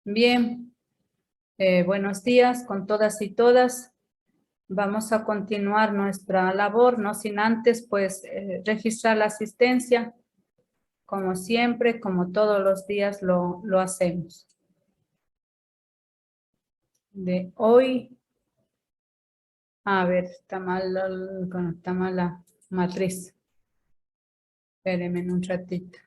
Bien, buenos días con todas y todas. Vamos a continuar nuestra labor, no sin antes pues registrar la asistencia, como siempre, como todos los días lo hacemos. De hoy, a ver, está mal la matriz. Espérenme un ratito.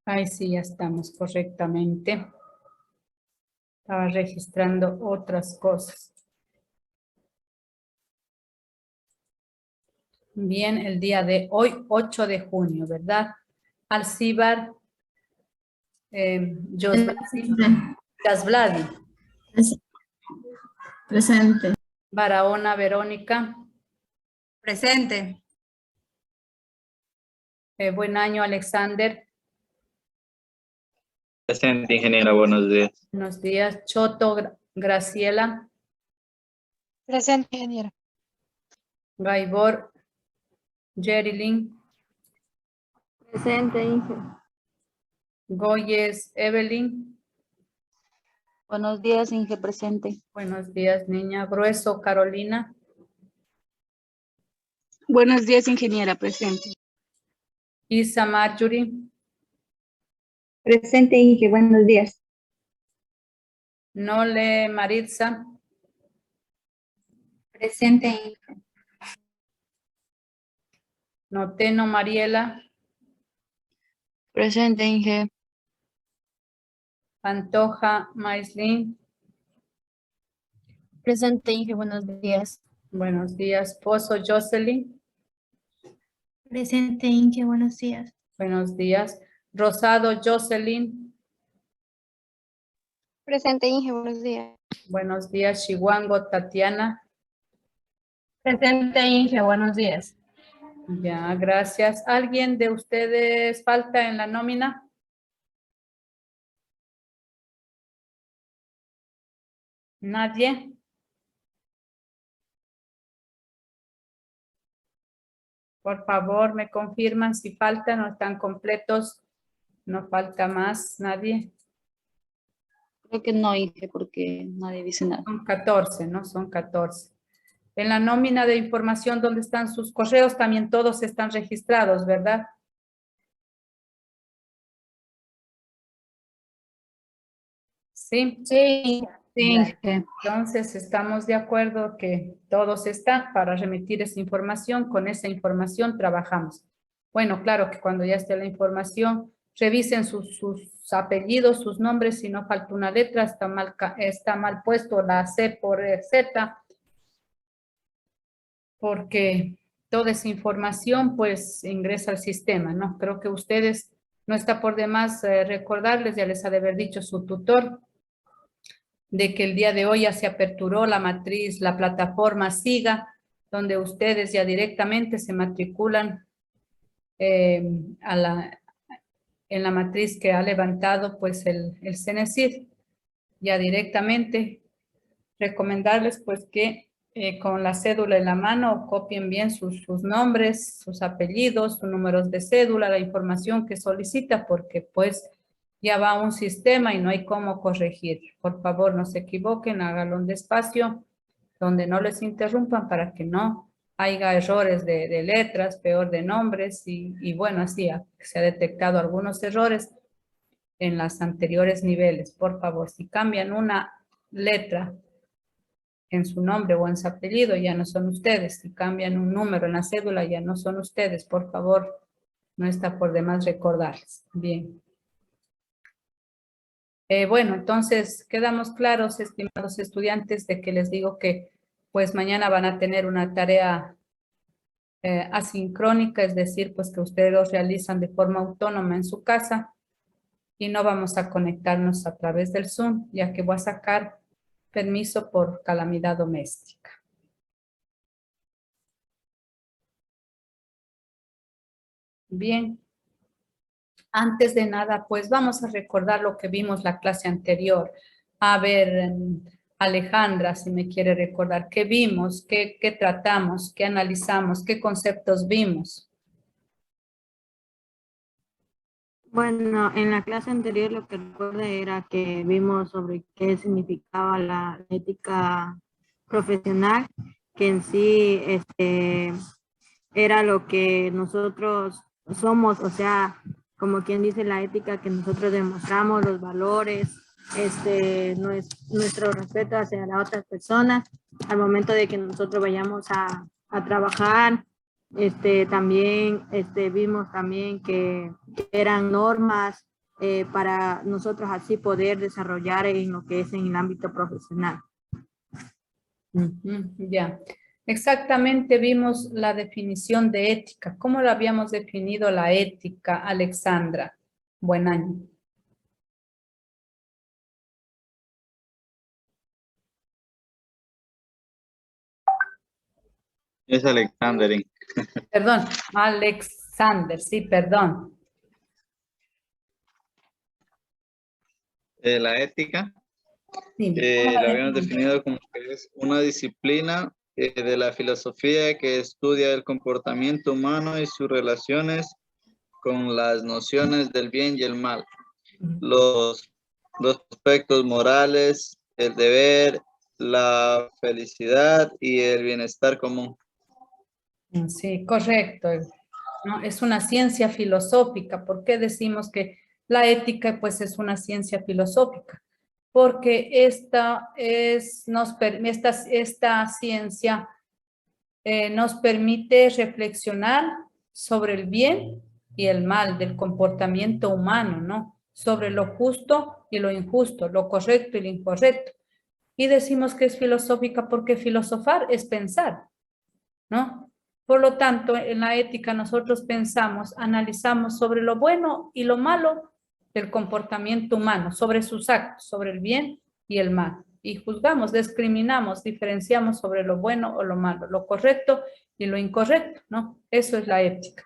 Ahí sí, ya estamos correctamente. Estaba registrando otras cosas. Bien, el día de hoy, 8 de junio, ¿verdad? Alcibar, Jasbladi, Presente. Barahona, Verónica. Presente. Buen año, Alexander. Presente, ingeniera, buenos días. Buenos días, Choto, Graciela. Presente, ingeniera. Gaibor, Jerilyn. Presente, Inge. Goyes, Evelyn. Buenos días, Inge, presente. Buenos días, niña. Grueso, Carolina. Buenos días, ingeniera, presente. Isa, Marjorie. Presente, Inge, buenos días. Nole, Maritza. Presente, Inge. Noteno, Mariela. Presente, Inge. Pantoja, Maislin. Presente, Inge, buenos días. Buenos días, Pozo, Jocelyn. Presente, Inge, buenos días. Buenos días. Rosado, Jocelyn. Presente, Inge. Buenos días. Buenos días, Chihuango, Tatiana. Presente, Inge. Buenos días. Ya, gracias. ¿Alguien de ustedes falta en la nómina? ¿Nadie? Por favor, me confirman si faltan o están completos. No falta más, nadie. Creo que no, Inge, porque nadie dice nada. Son 14, ¿no? Son 14. En la nómina de información donde están sus correos también todos están registrados, ¿verdad? Sí. Sí. Inge. Entonces, estamos de acuerdo que todos están para remitir esa información. Con esa información trabajamos. Bueno, claro que cuando ya esté la información, revisen sus apellidos, sus nombres. Si no falta una letra, está mal puesto la C por Z. Porque toda esa información pues ingresa al sistema, ¿no? Creo que ustedes, no está por demás recordarles, ya les ha de haber dicho su tutor, de que el día de hoy ya se aperturó la matriz, la plataforma SIGA, donde ustedes ya directamente se matriculan en la matriz que ha levantado pues el CENESID. Ya directamente recomendarles pues que con la cédula en la mano copien bien sus nombres, sus apellidos, sus números de cédula, la información que solicita, porque pues ya va a un sistema y no hay cómo corregir. Por favor, no se equivoquen, háganlo despacio, donde no les interrumpan para que no haya errores de letras, peor de nombres y bueno, así se ha detectado algunos errores en las anteriores niveles. Por favor, si cambian una letra en su nombre o en su apellido, ya no son ustedes. Si cambian un número en la cédula, ya no son ustedes. Por favor, No está por demás recordarles. Bien. Bueno, entonces quedamos claros, estimados estudiantes, de que les digo que pues mañana van a tener una tarea asincrónica, es decir, pues que ustedes los realizan de forma autónoma en su casa y no vamos a conectarnos a través del Zoom, ya que voy a sacar permiso por calamidad doméstica. Bien. Antes de nada, pues vamos a recordar lo que vimos la clase anterior. A ver, Alejandra, si me quiere recordar, ¿qué vimos? ¿Qué tratamos? ¿Qué analizamos? ¿Qué conceptos vimos? Bueno, en la clase anterior lo que recuerdo era que vimos sobre qué significaba la ética profesional, que en sí era lo que nosotros somos, o sea, como quien dice la ética que nosotros demostramos, los valores, nuestro respeto hacia las otras personas, al momento de que nosotros vayamos a trabajar. También vimos también que eran normas para nosotros así poder desarrollar en lo que es en el ámbito profesional. Ya, exactamente vimos la definición de ética. ¿Cómo lo habíamos definido la ética, Alexandra? Buen año. Es Alexander. Perdón, Alexander, sí, perdón. La ética Sí, la habíamos definido como que es una disciplina de la filosofía que estudia el comportamiento humano y sus relaciones con las nociones del bien y el mal, los aspectos morales, el deber, la felicidad y el bienestar común. Sí, correcto. ¿No? Es una ciencia filosófica. ¿Por qué decimos que la ética pues es una ciencia filosófica? Porque esta ciencia nos permite reflexionar sobre el bien y el mal del comportamiento humano, ¿no? Sobre lo justo y lo injusto, lo correcto y lo incorrecto. Y decimos que es filosófica porque filosofar es pensar, ¿no? Por lo tanto, en la ética nosotros pensamos, analizamos sobre lo bueno y lo malo del comportamiento humano, sobre sus actos, sobre el bien y el mal. Y juzgamos, discriminamos, diferenciamos sobre lo bueno o lo malo, lo correcto y lo incorrecto, ¿no? Eso es la ética.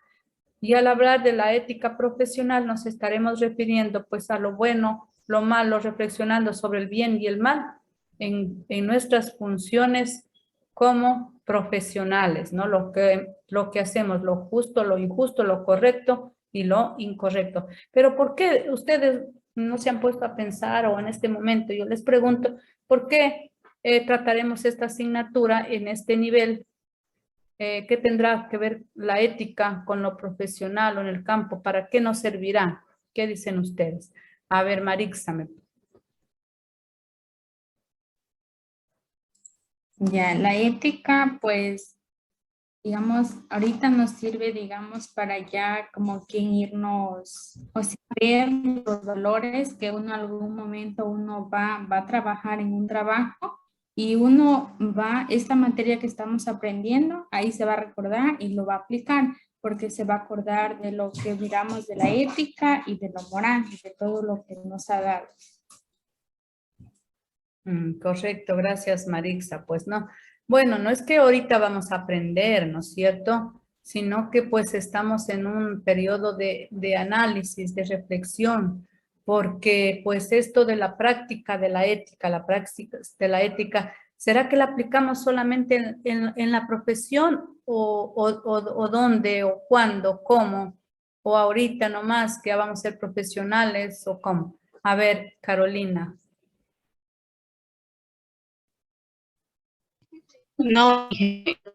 Y al hablar de la ética profesional nos estaremos refiriendo pues a lo bueno, lo malo, reflexionando sobre el bien y el mal en nuestras funciones como profesionales, ¿no? Lo que hacemos, lo justo, lo injusto, lo correcto y lo incorrecto. Pero ¿por qué ustedes no se han puesto a pensar o en este momento yo les pregunto, ¿por qué trataremos esta asignatura en este nivel? ¿Qué tendrá que ver la ética con lo profesional o en el campo? ¿Para qué nos servirá? ¿Qué dicen ustedes? A ver, Marixa. Ya, la ética, pues, digamos, ahorita nos sirve, digamos, para ya como que irnos, o sea, ver los valores que uno en algún momento uno va a trabajar en un trabajo y uno esta materia que estamos aprendiendo, ahí se va a recordar y lo va a aplicar, porque se va a acordar de lo que miramos de la ética y de lo moral, y de todo lo que nos ha dado. Correcto, gracias Marixa. Pues no, bueno, no es que ahorita vamos a aprender, ¿no es cierto? Sino que pues estamos en un periodo de análisis, de reflexión, porque pues esto de la práctica de la ética, la práctica de la ética, ¿será que la aplicamos solamente en la profesión o dónde o cuándo, cómo? O ahorita nomás que ya vamos a ser profesionales o cómo? A ver, Carolina. No,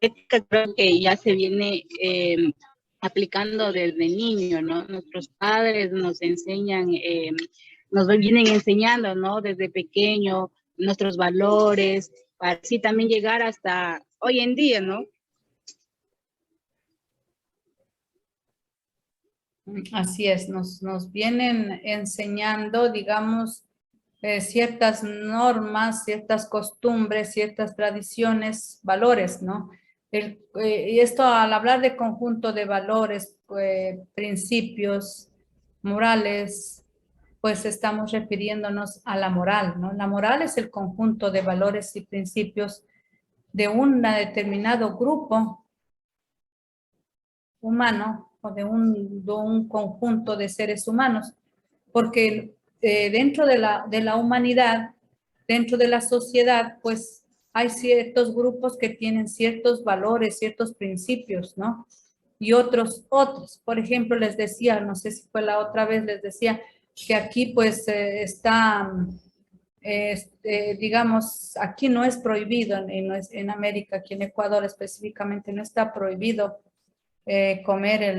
ética creo que ya se viene aplicando desde niño, ¿no? Nuestros padres nos enseñan, nos vienen enseñando, ¿no? Desde pequeño, nuestros valores, para así también llegar hasta hoy en día, ¿no? Así es, nos vienen enseñando, digamos, ciertas normas, ciertas costumbres, ciertas tradiciones, valores, ¿no? Y esto al hablar de conjunto de valores, principios morales, pues estamos refiriéndonos a la moral, ¿no? La moral es el conjunto de valores y principios de un determinado grupo humano o de un conjunto de seres humanos, porque dentro de la humanidad, dentro de la sociedad, pues hay ciertos grupos que tienen ciertos valores, ciertos principios, ¿no? Y otros. Por ejemplo, les decía, no sé si fue la otra vez, les decía que aquí pues está, digamos, aquí no es prohibido, en América, aquí en Ecuador específicamente, no está prohibido comer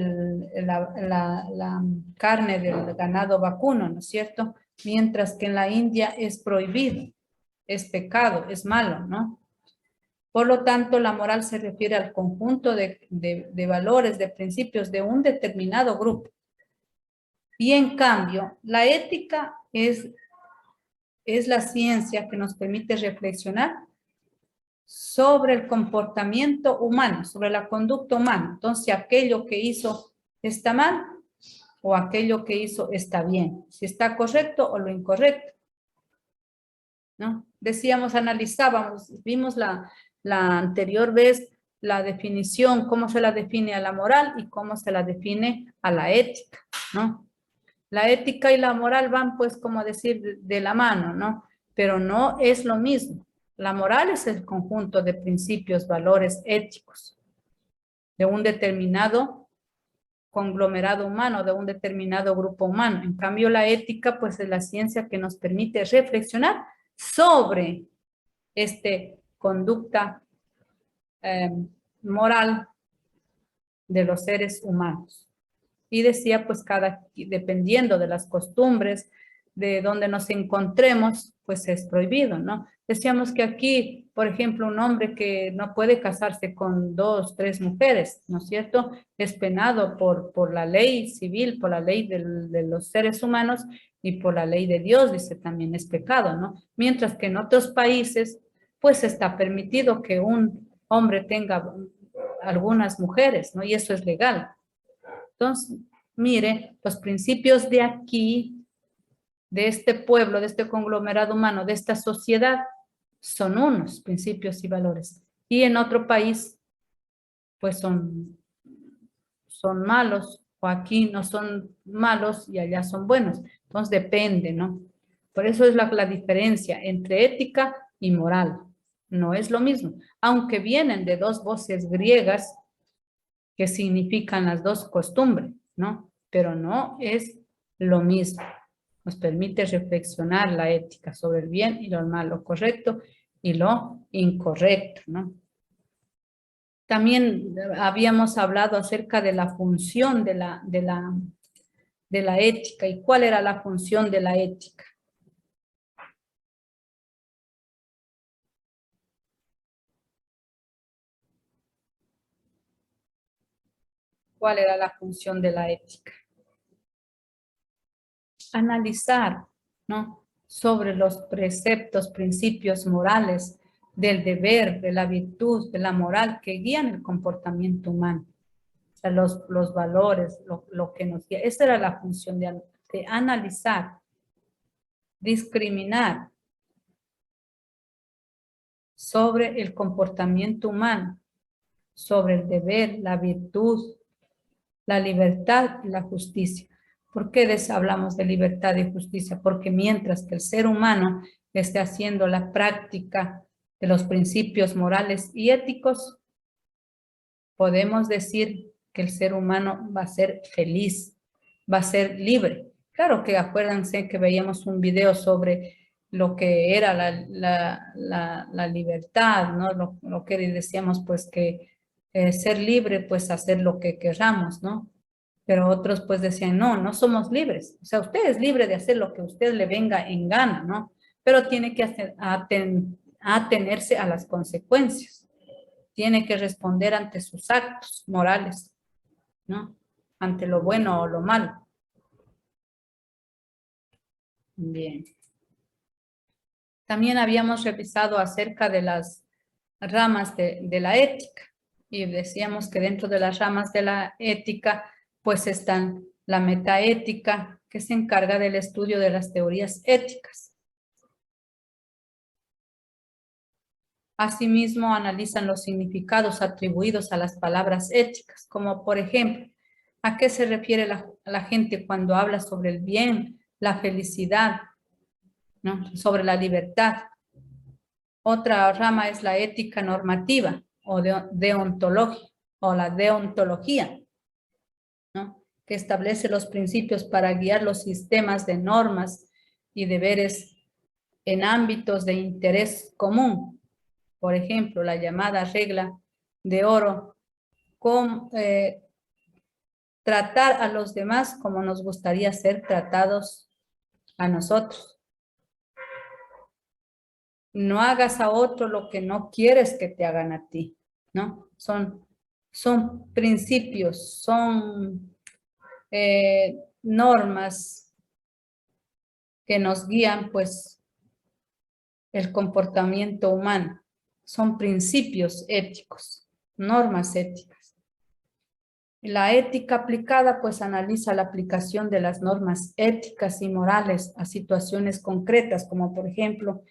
la carne del ganado vacuno, ¿no es cierto? Mientras que en la India es prohibido, es pecado, es malo, ¿no? Por lo tanto, la moral se refiere al conjunto de valores, de principios de un determinado grupo. Y en cambio, la ética es la ciencia que nos permite reflexionar sobre el comportamiento humano, sobre la conducta humana. Entonces, aquello que hizo está mal o aquello que hizo está bien, si está correcto o lo incorrecto, ¿no? Decíamos, analizábamos, vimos la anterior vez la definición, cómo se la define a la moral y cómo se la define a la ética, ¿no? La ética y la moral van, pues, como decir, de la mano, ¿no? Pero no es lo mismo. La moral es el conjunto de principios, valores éticos de un determinado conglomerado humano, de un determinado grupo humano. En cambio, la ética, pues, es la ciencia que nos permite reflexionar sobre conducta moral de los seres humanos. Y decía, pues, dependiendo de las costumbres, de donde nos encontremos, pues es prohibido, ¿no? Decíamos que aquí, por ejemplo, un hombre que no puede casarse con 2, 3 mujeres, ¿no es cierto? Es penado por la ley civil, por la ley de los seres humanos y por la ley de Dios, dice también, es pecado, ¿no? Mientras que en otros países, pues está permitido que un hombre tenga algunas mujeres, ¿no? Y eso es legal. Entonces, mire, los principios de aquí, de este pueblo, de este conglomerado humano, de esta sociedad, son unos principios y valores. Y en otro país, pues son malos, o aquí no son malos y allá son buenos. Entonces depende, ¿no? Por eso es la diferencia entre ética y moral. No es lo mismo, aunque vienen de dos voces griegas que significan las dos costumbres, ¿no? Pero no es lo mismo. Nos permite reflexionar la ética sobre el bien y lo mal, lo correcto y lo incorrecto, ¿no? También habíamos hablado acerca de la función de la ética y cuál era la función de la ética. ¿Cuál era la función de la ética? Analizar, ¿no?, sobre los preceptos, principios morales del deber, de la virtud, de la moral que guían el comportamiento humano. O sea, los valores, lo que nos guía. Esa era la función de analizar, discriminar sobre el comportamiento humano, sobre el deber, la virtud, la libertad y la justicia. ¿Por qué hablamos de libertad y justicia? Porque mientras que el ser humano esté haciendo la práctica de los principios morales y éticos, podemos decir que el ser humano va a ser feliz, va a ser libre. Claro que acuérdense que veíamos un video sobre lo que era la libertad, ¿no? Lo que decíamos, pues, que ser libre, pues, hacer lo que queramos, ¿no? Pero otros pues decían, no somos libres. O sea, usted es libre de hacer lo que a usted le venga en gana, ¿no? Pero tiene que atenerse a las consecuencias. Tiene que responder ante sus actos morales, ¿no? ante lo bueno o lo malo. Bien. También habíamos revisado acerca de las ramas de la ética y decíamos que dentro de las ramas de la ética pues están la metaética, que se encarga del estudio de las teorías éticas. Asimismo, analizan los significados atribuidos a las palabras éticas, como por ejemplo, ¿a qué se refiere la gente cuando habla sobre el bien, la felicidad, ¿no? Sobre la libertad? Otra rama es la ética normativa o deontología, o la deontología, ¿no? Que establece los principios para guiar los sistemas de normas y deberes en ámbitos de interés común. Por ejemplo, la llamada regla de oro, tratar a los demás como nos gustaría ser tratados a nosotros. No hagas a otro lo que no quieres que te hagan a ti, ¿no? Son principios, son normas que nos guían, pues, el comportamiento humano. Son principios éticos, normas éticas. La ética aplicada, pues, analiza la aplicación de las normas éticas y morales a situaciones concretas, como por ejemplo,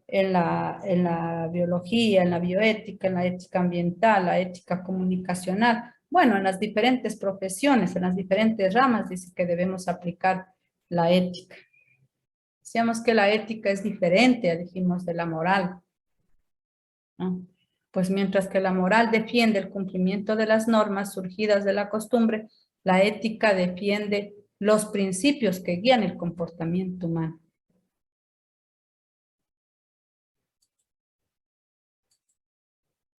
en la biología, en la bioética, en la ética ambiental, la ética comunicacional. Bueno, en las diferentes profesiones, en las diferentes ramas, dice que debemos aplicar la ética. Decíamos que la ética es diferente, dijimos, de la moral, ¿no? Pues mientras que la moral defiende el cumplimiento de las normas surgidas de la costumbre, la ética defiende los principios que guían el comportamiento humano.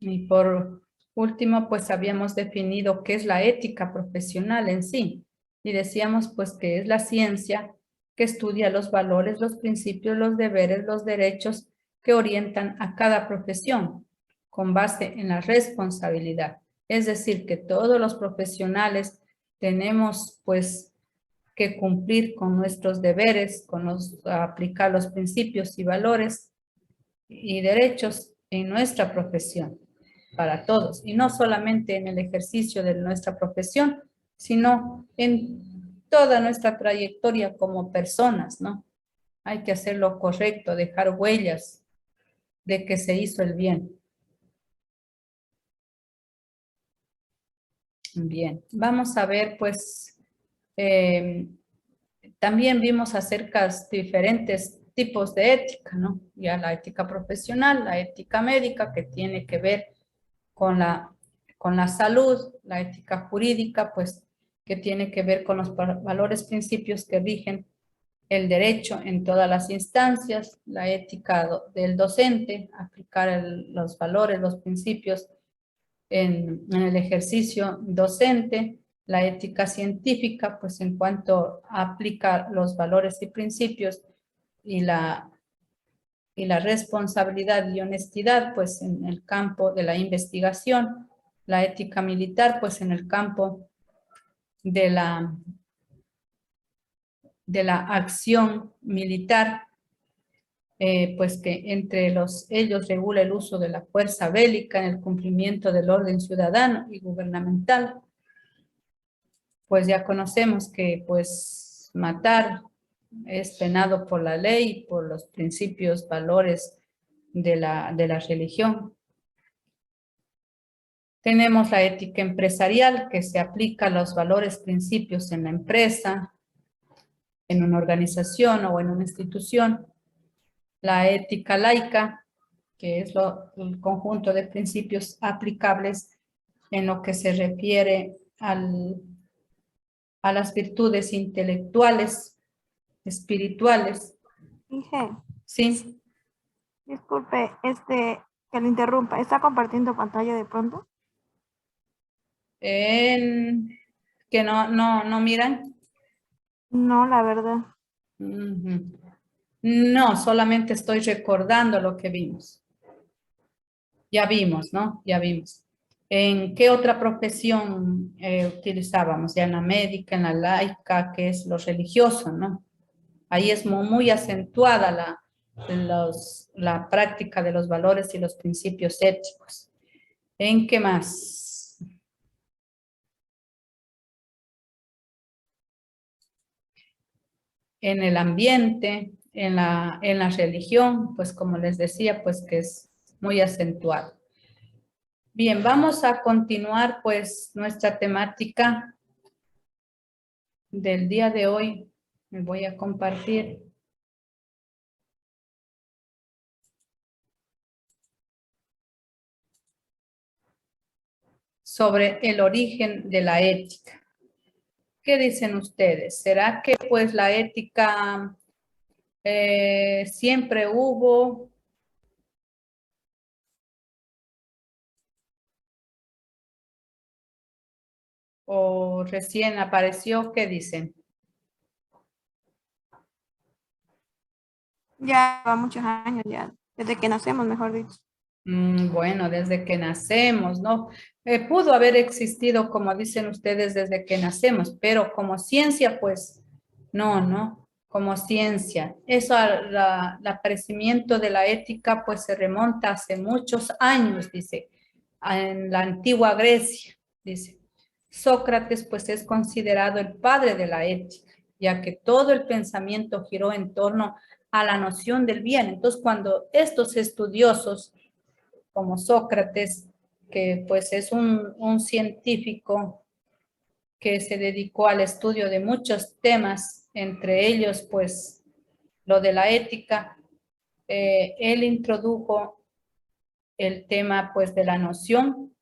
Y por último, pues habíamos definido qué es la ética profesional en sí. Y decíamos pues que es la ciencia que estudia los valores, los principios, los deberes, los derechos que orientan a cada profesión con base en la responsabilidad. Es decir, que todos los profesionales tenemos pues que cumplir con nuestros deberes, aplicar los principios y valores y derechos en nuestra profesión, para todos, y no solamente en el ejercicio de nuestra profesión, sino en toda nuestra trayectoria como personas, ¿no? Hay que hacer lo correcto, dejar huellas de que se hizo el bien. Bien, vamos a ver, pues, también vimos acerca de diferentes tipos de ética, ¿no? Ya la ética profesional, la ética médica, que tiene que ver con la salud, la ética jurídica, pues, que tiene que ver con los valores, principios que rigen el derecho en todas las instancias, la ética del docente, aplicar los valores, los principios en el ejercicio docente, la ética científica, pues en cuanto a aplicar los valores y principios y la responsabilidad y honestidad, pues en el campo de la investigación, la ética militar, pues en el campo de la acción militar, pues que entre ellos regula el uso de la fuerza bélica en el cumplimiento del orden ciudadano y gubernamental. Pues ya conocemos que pues matar es penado por la ley, por los principios, valores de la religión. Tenemos la ética empresarial, que se aplica a los valores, principios en la empresa, en una organización o en una institución. La ética laica, que es el conjunto de principios aplicables en lo que se refiere a las virtudes intelectuales, espirituales. Inge, Sí. disculpe, que lo interrumpa. ¿Está compartiendo pantalla de pronto? Que no miran. No, la verdad. Ujú. No, solamente estoy recordando lo que vimos. Ya vimos, ¿no? Ya vimos. ¿En qué otra profesión utilizábamos? Ya en la médica, en la laica, que es lo religioso, ¿no? Ahí es muy acentuada la práctica de los valores y los principios éticos. ¿En qué más? En el ambiente, en la religión, pues como les decía, pues que es muy acentuado. Bien, vamos a continuar pues nuestra temática del día de hoy. Me voy a compartir. Sobre el origen de la ética. ¿Qué dicen ustedes? ¿Será que pues la ética siempre hubo? ¿O recién apareció? ¿Qué dicen? Ya va muchos años ya, desde que nacemos, mejor dicho. Bueno, desde que nacemos, ¿no? Pudo haber existido, como dicen ustedes, desde que nacemos, pero como ciencia, pues, no. Como ciencia. Eso, el aparecimiento de la ética, pues, se remonta hace muchos años, dice, en la antigua Grecia, dice. Sócrates, pues, es considerado el padre de la ética, ya que todo el pensamiento giró en torno a la noción del bien. Entonces, cuando estos estudiosos como Sócrates, que pues es un científico que se dedicó al estudio de muchos temas, entre ellos pues lo de la ética, él introdujo el tema pues de la noción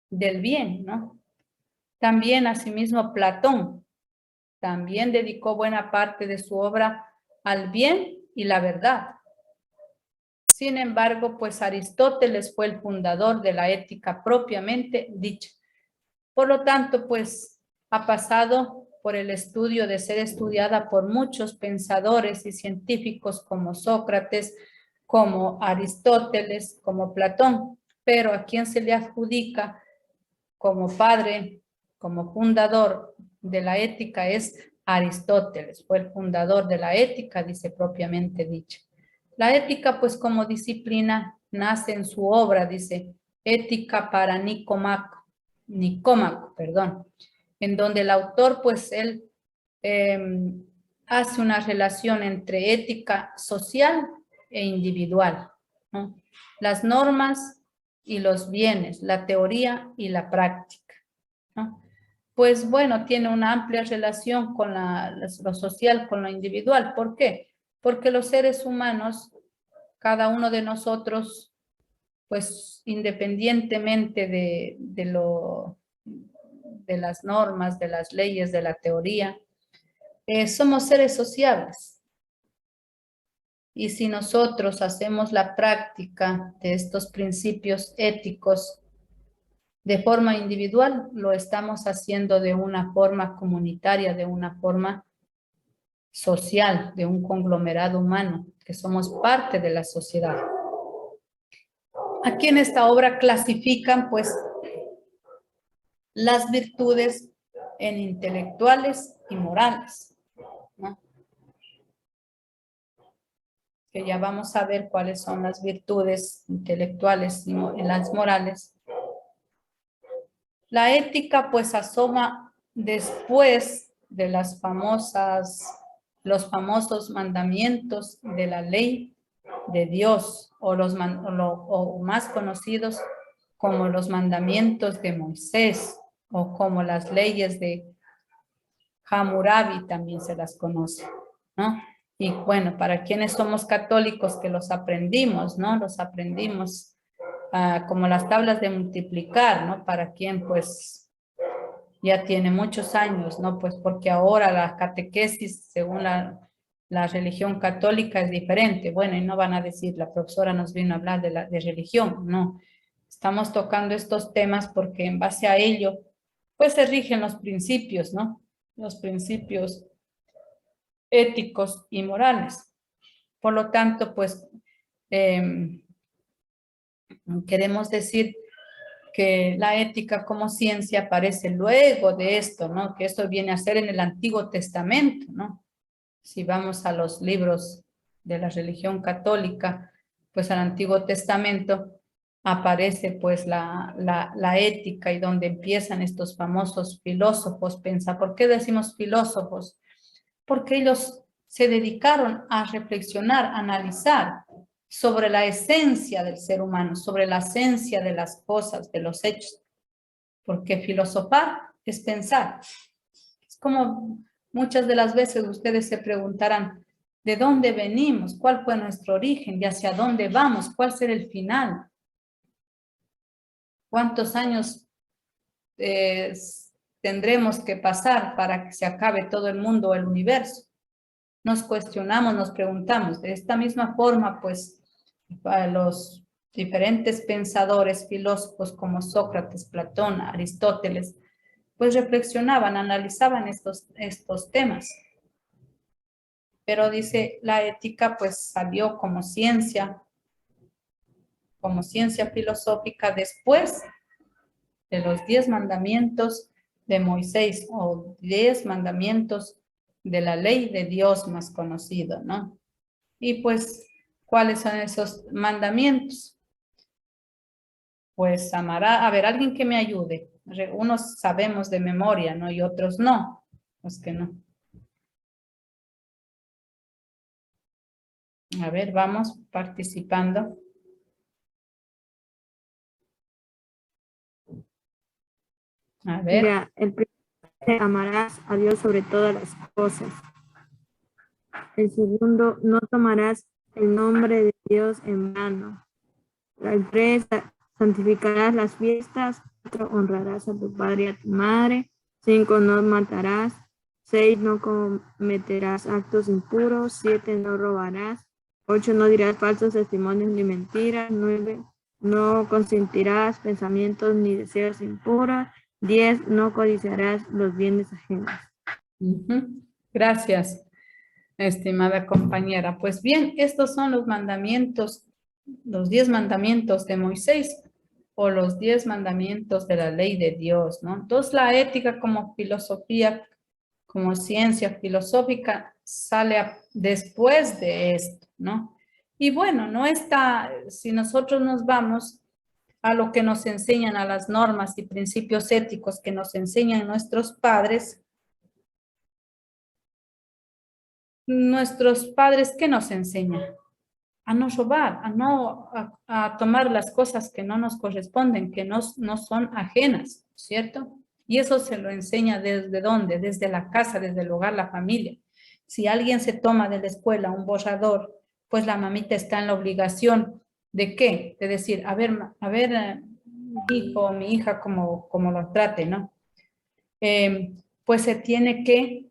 del bien, ¿no? También asimismo Platón también dedicó buena parte de su obra al bien y la verdad. Sin embargo, pues Aristóteles fue el fundador de la ética propiamente dicha. Por lo tanto, pues ha pasado por el estudio de ser estudiada por muchos pensadores y científicos como Sócrates, como Aristóteles, como Platón, pero a quien se le adjudica como padre, como fundador de la ética es Aristóteles, fue el fundador de la ética, dice propiamente dicha. La ética, pues como disciplina, nace en su obra, dice, Ética para Nicómaco, en donde el autor, pues él hace una relación entre ética social e individual, ¿no? Las normas y los bienes, la teoría y la práctica, ¿no? Pues bueno, tiene una amplia relación con lo social, con lo individual. ¿Por qué? Porque los seres humanos, cada uno de nosotros, pues independientemente de las normas, de las leyes, de la teoría, somos seres sociables. Y si nosotros hacemos la práctica de estos principios éticos de forma individual, lo estamos haciendo de una forma comunitaria, de una forma social, de un conglomerado humano, que somos parte de la sociedad. Aquí en esta obra clasifican, pues, las virtudes en intelectuales y morales, ¿no? Que ya vamos a ver cuáles son las virtudes intelectuales y las morales. La ética pues asoma después de los famosos mandamientos de la ley de Dios o más conocidos como los mandamientos de Moisés o como las leyes de Hammurabi también se las conoce, ¿no? Y bueno, para quienes somos católicos que los aprendimos, ¿no? Los aprendimos como las tablas de multiplicar, ¿no? Para quien pues ya tiene muchos años, ¿no? Pues porque ahora la catequesis según la religión católica es diferente. Bueno, y no van a decir, la profesora nos vino a hablar de religión, no. Estamos tocando estos temas porque en base a ello, pues se rigen los principios, ¿no? Los principios éticos y morales. Por lo tanto, pues queremos decir que la ética como ciencia aparece luego de esto, ¿no? Que esto viene a ser en el Antiguo Testamento, ¿no? Si vamos a los libros de la religión católica, pues al Antiguo Testamento aparece pues la ética y donde empiezan estos famosos filósofos. ¿Por qué decimos filósofos? Porque ellos se dedicaron a reflexionar, a analizar sobre la esencia del ser humano, sobre la esencia de las cosas, de los hechos. Porque filosofar es pensar. Es como muchas de las veces ustedes se preguntarán, ¿de dónde venimos? ¿Cuál fue nuestro origen? ¿Y hacia dónde vamos? ¿Cuál será el final? ¿Cuántos años tendremos que pasar para que se acabe todo el mundo o el universo? Nos cuestionamos, nos preguntamos. De esta misma forma, pues, para los diferentes pensadores, filósofos como Sócrates, Platón, Aristóteles, pues reflexionaban, analizaban estos temas. Pero dice, la ética pues salió como ciencia filosófica después de los 10 mandamientos de Moisés o 10 mandamientos de la ley de Dios más conocido, ¿no? Y pues, ¿cuáles son esos mandamientos? Pues amará, a ver, alguien que me ayude. Unos sabemos de memoria, ¿no? Y otros no, los que no. A ver, vamos participando. A ver. Mira, el primero, amarás a Dios sobre todas las cosas. El segundo, no tomarás el nombre de Dios en vano. El 3, santificarás las fiestas. 4, honrarás a tu padre y a tu madre. 5, no matarás. 6, no cometerás actos impuros. 7, no robarás. 8, no dirás falsos testimonios ni mentiras. 9, no consentirás pensamientos ni deseos impuros. 10, no codiciarás los bienes ajenos. Gracias, estimada compañera. Pues bien, estos son los mandamientos, los 10 mandamientos de Moisés o los 10 mandamientos de la ley de Dios, ¿no? Entonces la ética como filosofía, como ciencia filosófica sale después de esto, ¿no? Y bueno, no está, si nosotros nos vamos a lo que nos enseñan, a las normas y principios éticos que nos enseñan nuestros padres, ¿qué nos enseñan? A no robar, a tomar las cosas que no nos corresponden, que no son ajenas, ¿cierto? Y eso se lo enseña ¿desde dónde? Desde la casa, desde el hogar, la familia. Si alguien se toma de la escuela un borrador, pues la mamita está en la obligación ¿de qué? De decir, a ver, mi hijo o mi hija, como lo trate, ¿no? Pues se tiene que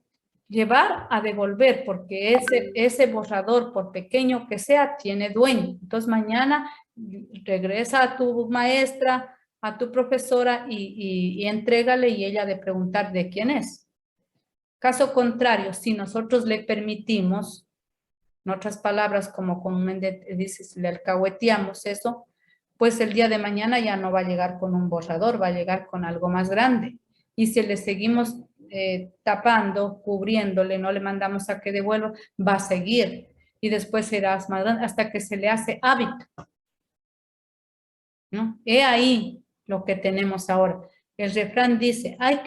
llevar a devolver, porque ese borrador, por pequeño que sea, tiene dueño. Entonces mañana regresa a tu maestra, a tu profesora y entrégale y ella de preguntar de quién es. Caso contrario, si nosotros le permitimos, en otras palabras, como comúnmente dices, le alcahueteamos eso, pues el día de mañana ya no va a llegar con un borrador, va a llegar con algo más grande. Y si le seguimos tapando, cubriéndole, no le mandamos a que devuelva, va a seguir. Y después será hasta que se le hace hábito, ¿no? He ahí lo que tenemos ahora. El refrán dice, hay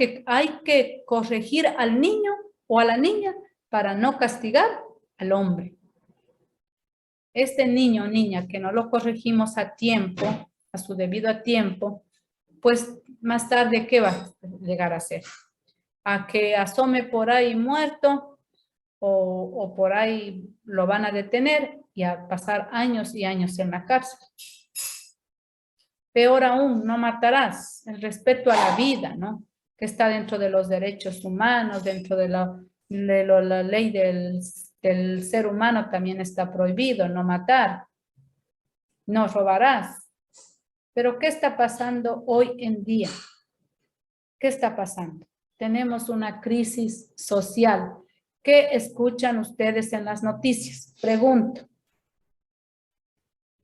que corregir al niño o a la niña para no castigar al hombre. Este niño o niña que no lo corregimos a tiempo, a su debido a tiempo, pues más tarde, ¿qué va a llegar a ser? A que asome por ahí muerto o por ahí lo van a detener y a pasar años y años en la cárcel. Peor aún, no matarás, el respeto a la vida, ¿no? Que está dentro de los derechos humanos, dentro de la ley del ser humano también está prohibido no matar, no robarás. Pero ¿qué está pasando hoy en día? ¿Qué está pasando? Tenemos una crisis social. ¿Qué escuchan ustedes en las noticias? Pregunto.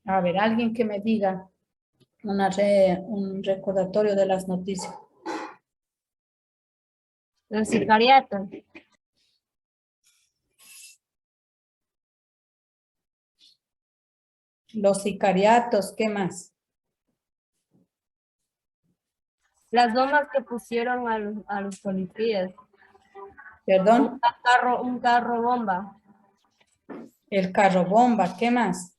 A ver, alguien que me diga un recordatorio de las noticias. Los sicariatos. Los sicariatos, ¿qué más? Las bombas que pusieron a los policías. Perdón, Un carro bomba. el carro bomba, ¿qué más?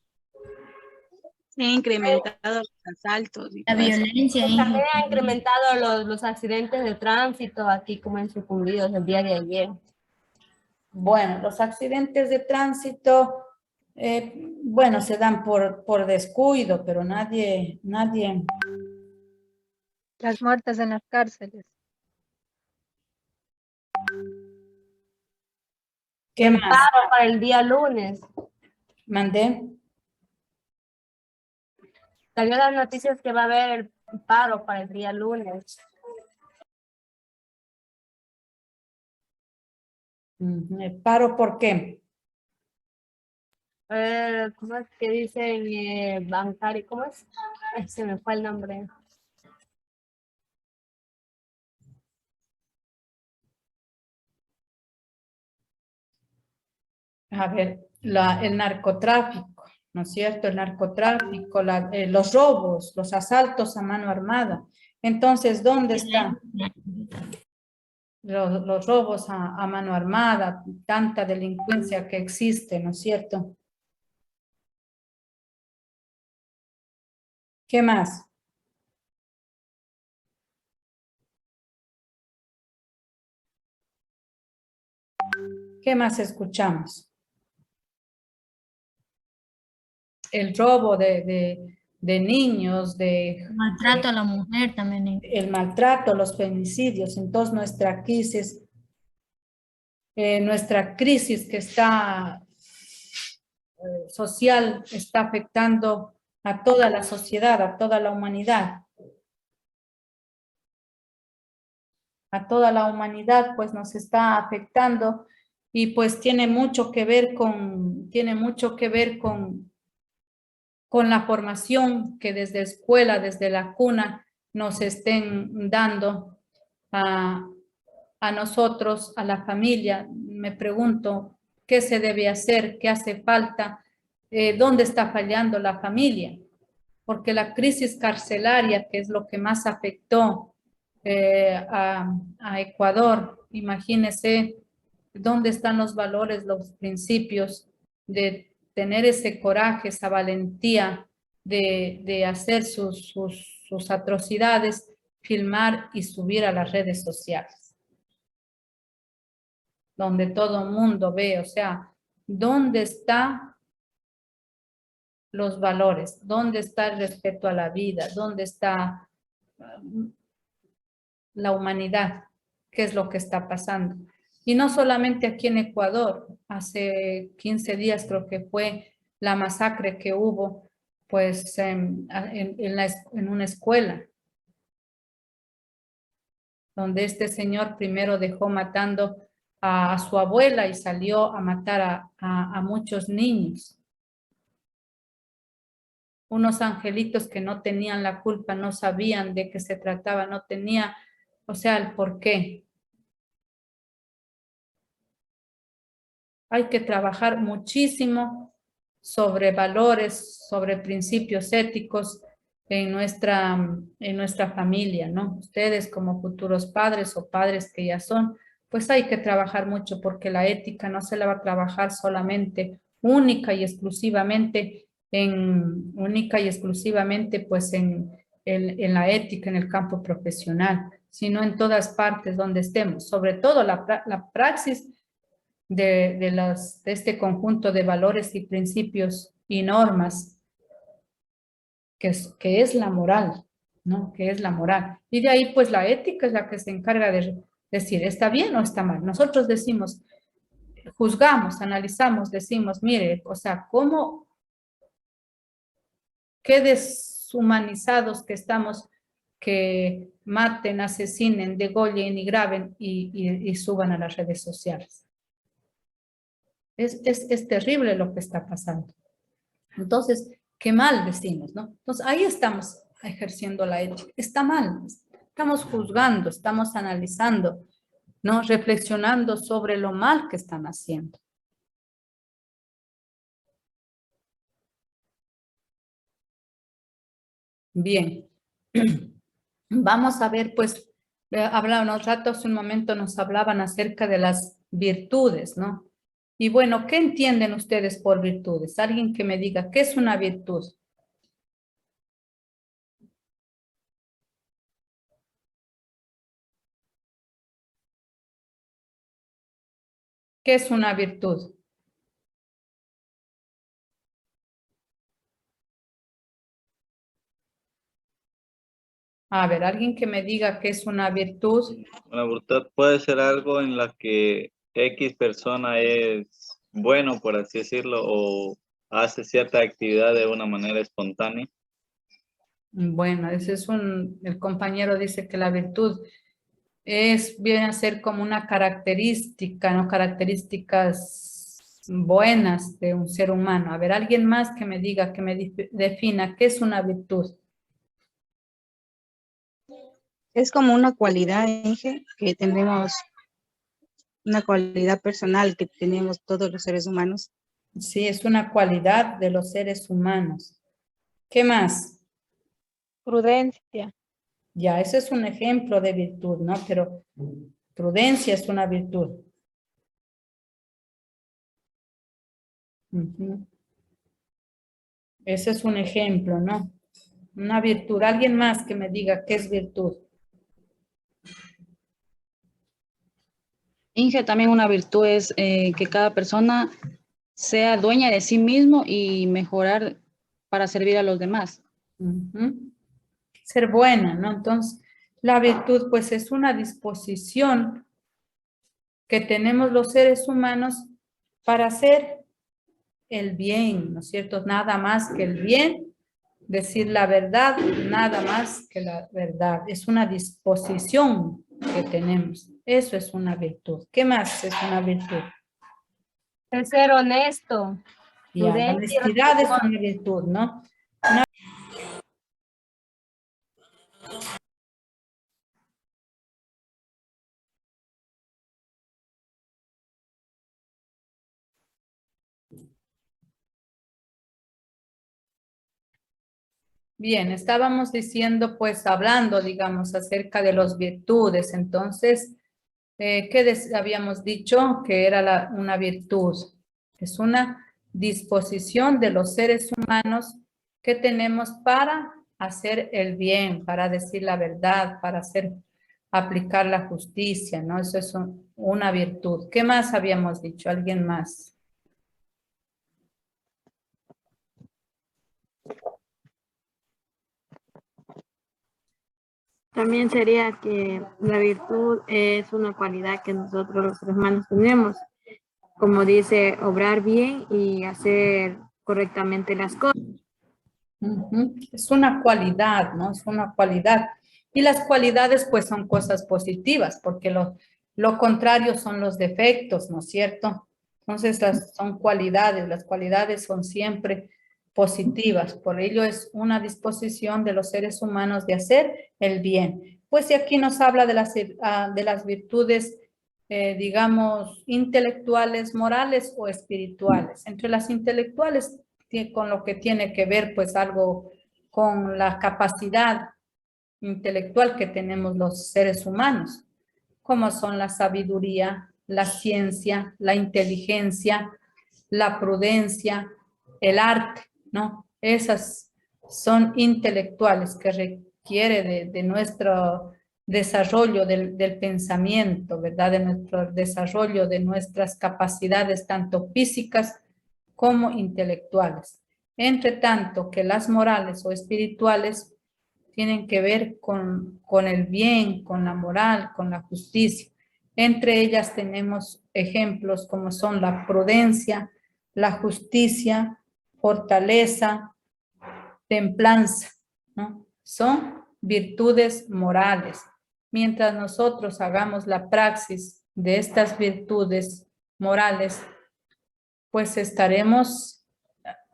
Se han incrementado los asaltos. Y La todo eso. violencia, También Inge. ha incrementado los accidentes de tránsito aquí como en Sucumbíos el día de ayer. Bueno, los accidentes de tránsito, bueno, se dan por descuido, pero nadie. Las muertes en las cárceles. ¿Qué más? Para el día lunes. Mandé. Salió las noticias que va a haber el paro para el día lunes. ¿El paro por qué? ¿Cómo es que dicen bancario? ¿Cómo es? Ay, se me fue el nombre. A ver, el narcotráfico, ¿no es cierto? El narcotráfico, los robos, los asaltos a mano armada. Entonces, ¿dónde están los robos a mano armada? Tanta delincuencia que existe, ¿no es cierto? ¿Qué más? ¿Qué más escuchamos? El robo de niños, Maltrato a la mujer también, Inge. el maltrato, los femicidios. Entonces, nuestra crisis que está social está afectando a toda la sociedad, a toda la humanidad. A toda la humanidad, pues nos está afectando y pues tiene mucho que ver con la formación que desde escuela, desde la cuna, nos estén dando a nosotros, a la familia. Me pregunto, ¿qué se debe hacer? ¿Qué hace falta? ¿Dónde está fallando la familia? Porque la crisis carcelaria, que es lo que más afectó a Ecuador, imagínese dónde están los valores, los principios de tener ese coraje, esa valentía de hacer sus atrocidades, filmar y subir a las redes sociales, donde todo el mundo ve, o sea, ¿dónde están los valores? ¿Dónde está el respeto a la vida? ¿Dónde está la humanidad? ¿Qué es lo que está pasando? Y no solamente aquí en Ecuador, hace 15 días creo que fue la masacre que hubo pues en una escuela, donde este señor primero dejó matando a su abuela y salió a matar a muchos niños. Unos angelitos que no tenían la culpa, no sabían de qué se trataba, no tenía, o sea, el por qué. Hay que trabajar muchísimo sobre valores, sobre principios éticos en nuestra familia, ¿no? Ustedes como futuros padres o padres que ya son, pues hay que trabajar mucho porque la ética no se la va a trabajar solamente única y exclusivamente pues en la ética, en el campo profesional, sino en todas partes donde estemos, sobre todo la praxis de este conjunto de valores y principios y normas que es la moral, ¿no? Que es la moral. Y de ahí, pues, la ética es la que se encarga de decir, ¿está bien o está mal? Nosotros decimos, juzgamos, analizamos, decimos, mire, o sea, qué deshumanizados que estamos, que maten, asesinen, degollen y graben y suban a las redes sociales. Es terrible lo que está pasando. Entonces, qué mal decimos, ¿no? Entonces, ahí estamos ejerciendo la ética. Está mal. Estamos juzgando, estamos analizando, ¿no? Reflexionando sobre lo mal que están haciendo. Bien. Vamos a ver, pues, hablaban un rato, hace un momento nos hablaban acerca de las virtudes, ¿no? Y bueno, ¿qué entienden ustedes por virtudes? Alguien que me diga, ¿qué es una virtud? ¿Qué es una virtud? A ver, alguien que me diga qué es una virtud. Una virtud puede ser algo en la que X persona es bueno, por así decirlo, o hace cierta actividad de una manera espontánea. Bueno, ese es el compañero dice que la virtud viene a ser como una característica, ¿no? Características buenas de un ser humano. A ver, alguien más que me diga, que me defina qué es una virtud. Es como una cualidad, Inge, que tenemos, una cualidad personal que tenemos todos los seres humanos. Sí, es una cualidad de los seres humanos. ¿Qué más? Prudencia. Ya, ese es un ejemplo de virtud, ¿no? Pero prudencia es una virtud. Ujú. Ese es un ejemplo, ¿no? Una virtud. Alguien más que me diga qué es virtud. Inge, también una virtud es que cada persona sea dueña de sí mismo y mejorar para servir a los demás. Ujú. Ser buena, ¿no? Entonces, la virtud, pues, es una disposición que tenemos los seres humanos para hacer el bien, ¿no es cierto? Nada más que el bien, decir la verdad, nada más que la verdad. Es una disposición que tenemos. Eso es una virtud. ¿Qué más es una virtud? El ser honesto. Ya, la Prudente y honestidad es respetuoso. una virtud, ¿no? Bien, estábamos diciendo, pues hablando, digamos, acerca de las virtudes. Entonces, ¿qué habíamos dicho? Que era una virtud. Es una disposición de los seres humanos que tenemos para hacer el bien, para decir la verdad, para aplicar la justicia, ¿no? Eso es una virtud. ¿Qué más habíamos dicho? ¿Alguien más? También sería que la virtud es una cualidad que nosotros los seres humanos tenemos, como dice, obrar bien y hacer correctamente las cosas. Ujú. Es una cualidad, ¿no? Es una cualidad. Y las cualidades, pues, son cosas positivas, porque lo contrario son los defectos, ¿no es cierto? Entonces, son cualidades, las cualidades son siempre positivas. Por ello es una disposición de los seres humanos de hacer el bien. Pues, y aquí nos habla de las virtudes, digamos, intelectuales, morales o espirituales. Entre las intelectuales, con lo que tiene que ver, pues, algo con la capacidad intelectual que tenemos los seres humanos, como son la sabiduría, la ciencia, la inteligencia, la prudencia, el arte, ¿no? Esas son intelectuales que requiere de nuestro desarrollo del pensamiento, ¿verdad? De nuestro desarrollo de nuestras capacidades, tanto físicas como intelectuales. Entre tanto que las morales o espirituales tienen que ver con el bien, con la moral, con la justicia. Entre ellas tenemos ejemplos como son la prudencia, la justicia, fortaleza, templanza, ¿no? Son virtudes morales. Mientras nosotros hagamos la praxis de estas virtudes morales, pues estaremos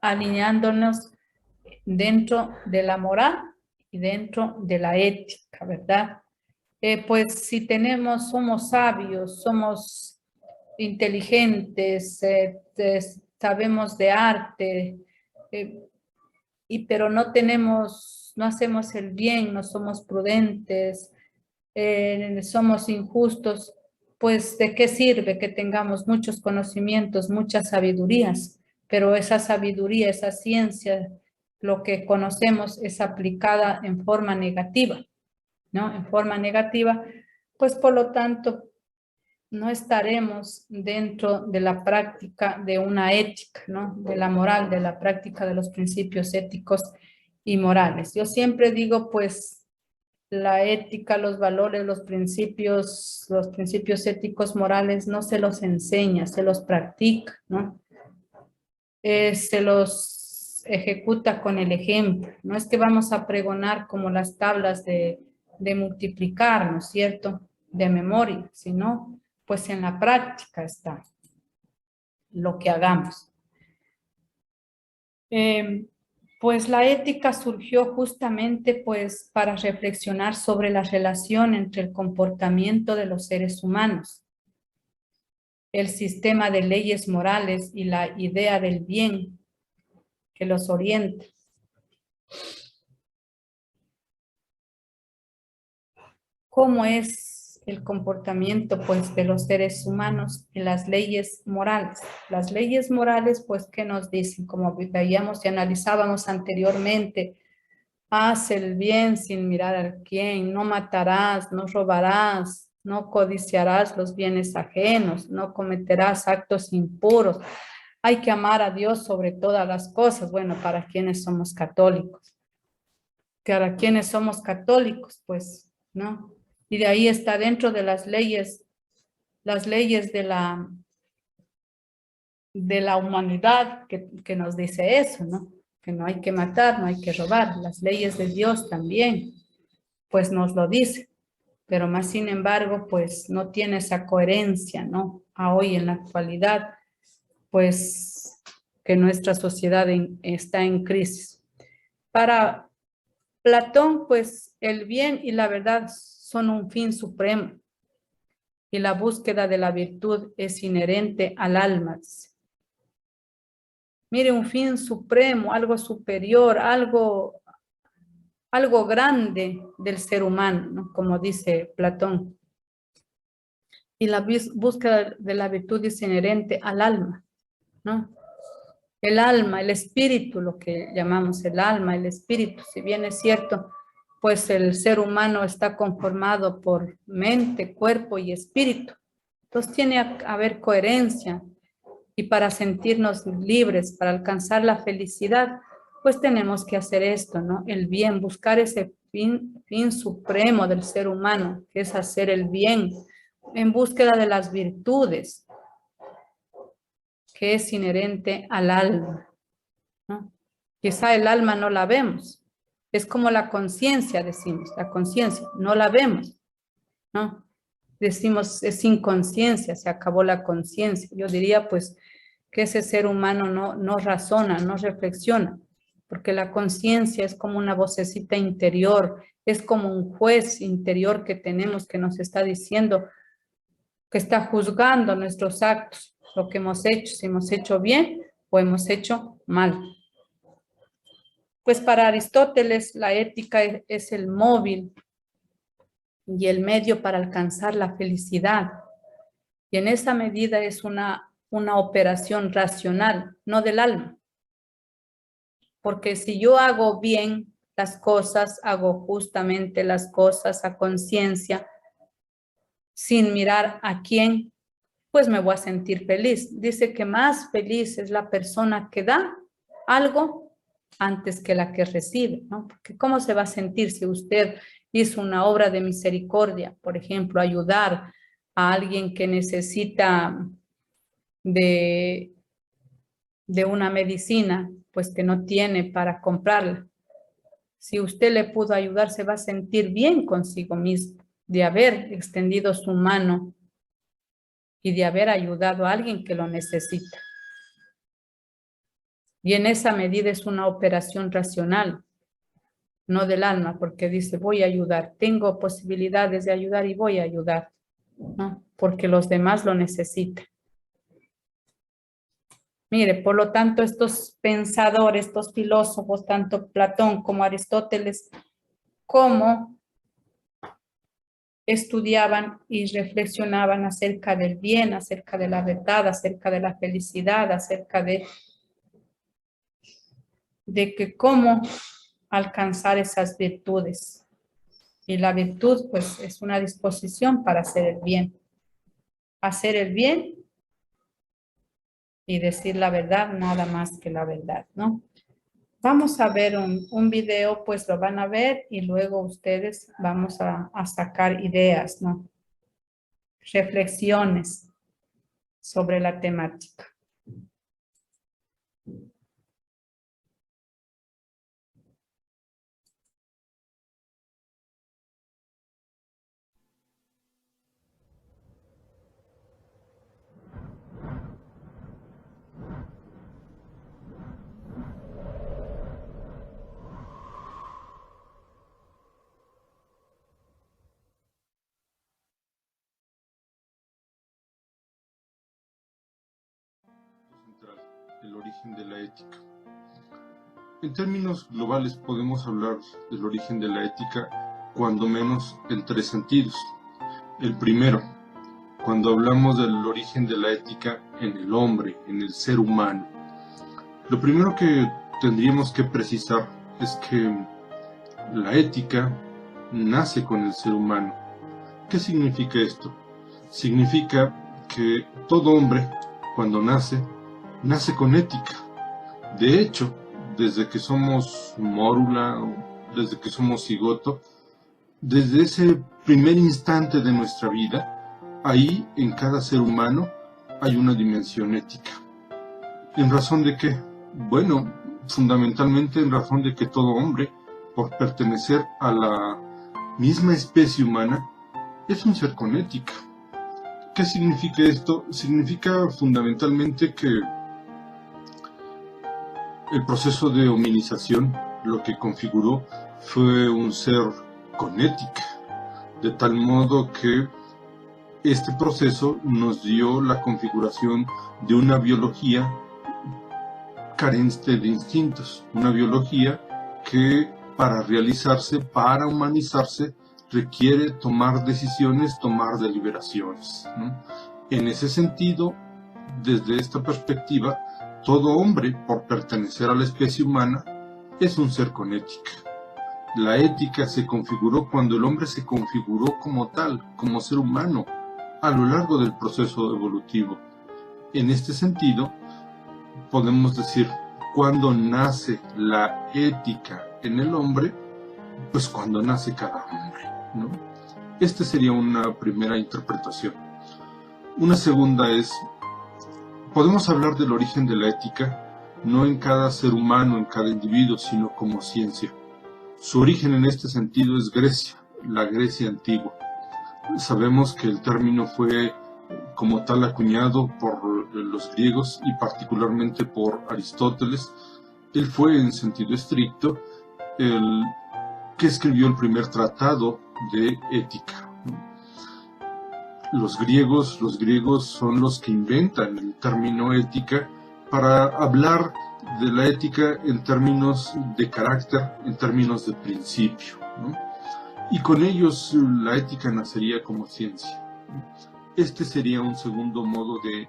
alineándonos dentro de la moral y dentro de la ética, ¿verdad? Pues si somos sabios, somos inteligentes, sabemos de arte, pero no hacemos el bien, no somos prudentes, somos injustos, pues ¿de qué sirve que tengamos muchos conocimientos, muchas sabidurías? Pero esa sabiduría, esa ciencia, lo que conocemos es aplicada en forma negativa, ¿no? En forma negativa, pues por lo tanto no estaremos dentro de la práctica de una ética, ¿no? De la moral, de la práctica de los principios éticos y morales. Yo siempre digo, pues, la ética, los valores, los principios éticos morales no se los enseña, se los practica, ¿no? Se los ejecuta con el ejemplo. No es que vamos a pregonar como las tablas de multiplicar, ¿no es cierto?, de memoria, sino pues en la práctica está lo que hagamos. Pues la ética surgió justamente pues para reflexionar sobre la relación entre el comportamiento de los seres humanos, el sistema de leyes morales y la idea del bien que los orienta. ¿Cómo es el comportamiento pues de los seres humanos en las leyes morales? Las leyes morales pues ¿qué nos dicen? Como veíamos y analizábamos anteriormente, haz el bien sin mirar al quién, no matarás, no robarás, no codiciarás los bienes ajenos, no cometerás actos impuros. Hay que amar a Dios sobre todas las cosas. Bueno, para quienes somos católicos. Para quienes somos católicos, pues, ¿no? Y de ahí está dentro de las leyes de la humanidad que nos dice eso, ¿no? Que no hay que matar, no hay que robar. Las leyes de Dios también, pues nos lo dice. Pero más sin embargo, pues no tiene esa coherencia, ¿no? A hoy en la actualidad, pues que nuestra sociedad está en crisis. Para Platón, pues el bien y la verdad son un fin supremo y la búsqueda de la virtud es inherente al alma. Mire, un fin supremo, algo superior, algo grande del ser humano, ¿no? Como dice Platón. Y la búsqueda de la virtud es inherente al alma, ¿no? El alma, el espíritu, lo que llamamos el alma, el espíritu, si bien es cierto, pues el ser humano está conformado por mente, cuerpo y espíritu. Entonces tiene que haber coherencia y para sentirnos libres, para alcanzar la felicidad, pues tenemos que hacer esto, ¿no? El bien, buscar ese fin supremo del ser humano, que es hacer el bien, en búsqueda de las virtudes, que es inherente al alma, ¿no? Quizá el alma no la vemos. Es como la conciencia, decimos, la conciencia, no la vemos, ¿no? Decimos, es sin conciencia, se acabó la conciencia. Yo diría, pues, que ese ser humano no razona, no reflexiona, porque la conciencia es como una vocecita interior, es como un juez interior que tenemos que nos está diciendo, que está juzgando nuestros actos, lo que hemos hecho, si hemos hecho bien o hemos hecho mal. Pues para Aristóteles la ética es el móvil y el medio para alcanzar la felicidad. Y en esa medida es una operación racional, no del alma. Porque si yo hago bien las cosas, hago justamente las cosas a conciencia, sin mirar a quién, pues me voy a sentir feliz. Dice que más feliz es la persona que da algo antes que la que recibe, ¿no? Porque ¿cómo se va a sentir si usted hizo una obra de misericordia, por ejemplo, ayudar a alguien que necesita de una medicina, pues que no tiene para comprarla? Si usted le pudo ayudar, se va a sentir bien consigo mismo de haber extendido su mano y de haber ayudado a alguien que lo necesita. Y en esa medida es una operación racional. no del alma, porque dice voy a ayudar, tengo posibilidades de ayudar y voy a ayudar, ¿no? Porque los demás lo necesitan. Mire, por lo tanto, estos pensadores, estos filósofos, tanto Platón como Aristóteles, como estudiaban y reflexionaban acerca del bien, acerca de la verdad, acerca de la felicidad, acerca de que cómo alcanzar esas virtudes. Y la virtud, pues, es una disposición para hacer el bien. Hacer el bien y decir la verdad, nada más que la verdad, ¿no? Vamos a ver un video, pues lo van a ver y luego ustedes vamos a sacar ideas, ¿no? Reflexiones sobre la temática. Central, el origen de la ética. En términos globales podemos hablar del origen de la ética cuando menos en 3 sentidos. El primero, cuando hablamos del origen de la ética en el hombre, en el ser humano. Lo primero que tendríamos que precisar es que la ética nace con el ser humano. ¿Qué significa esto? Significa que todo hombre, cuando nace con ética. De hecho, desde que somos mórula, desde que somos cigoto, desde ese primer instante de nuestra vida, ahí en cada ser humano hay una dimensión ética. ¿En razón de qué? Bueno, fundamentalmente en razón de que todo hombre, por pertenecer a la misma especie humana, es un ser con ética. ¿Qué significa esto? Significa fundamentalmente que el proceso de hominización lo que configuró fue un ser con ética, de tal modo que este proceso nos dio la configuración de una biología carente de instintos, una biología que para realizarse, para humanizarse, requiere tomar decisiones, tomar deliberaciones, ¿no? En ese sentido, desde esta perspectiva, todo hombre, por pertenecer a la especie humana, es un ser con ética. La ética se configuró cuando el hombre se configuró como tal, como ser humano, a lo largo del proceso evolutivo. En este sentido, podemos decir, cuando nace la ética en el hombre, pues cuando nace cada hombre, ¿no? Esta sería una primera interpretación. Una segunda es, podemos hablar del origen de la ética, no en cada ser humano, en cada individuo, sino como ciencia. Su origen en este sentido es Grecia, la Grecia antigua. Sabemos que el término fue como tal acuñado por los griegos y particularmente por Aristóteles. Él fue en sentido estricto el que escribió el primer tratado de ética. Los griegos son los que inventan el término ética para hablar de la ética en términos de carácter, en términos de principio, ¿no? Y con ellos la ética nacería como ciencia. Este sería un segundo modo de,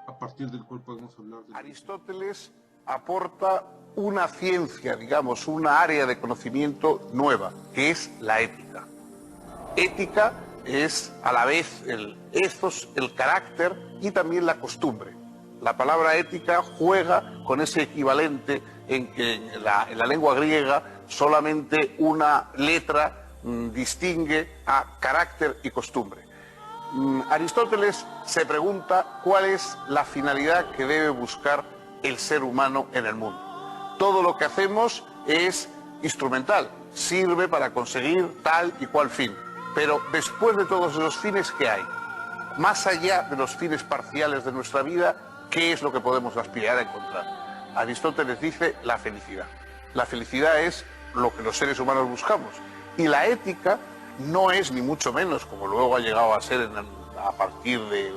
a partir del cual podemos hablar de... Aristóteles aporta una ciencia, digamos, una área de conocimiento nueva, que es la ética. Ética es a la vez el ethos, el carácter y también la costumbre. La palabra ética juega con ese equivalente en que en la lengua griega solamente una letra distingue a carácter y costumbre. Aristóteles se pregunta cuál es la finalidad que debe buscar el ser humano en el mundo. Todo lo que hacemos es instrumental, sirve para conseguir tal y cual fin. Pero después de todos esos fines, ¿qué hay? Más allá de los fines parciales de nuestra vida, ¿qué es lo que podemos aspirar a encontrar? Aristóteles dice la felicidad. La felicidad es lo que los seres humanos buscamos. Y la ética no es ni mucho menos, como luego ha llegado a ser a partir de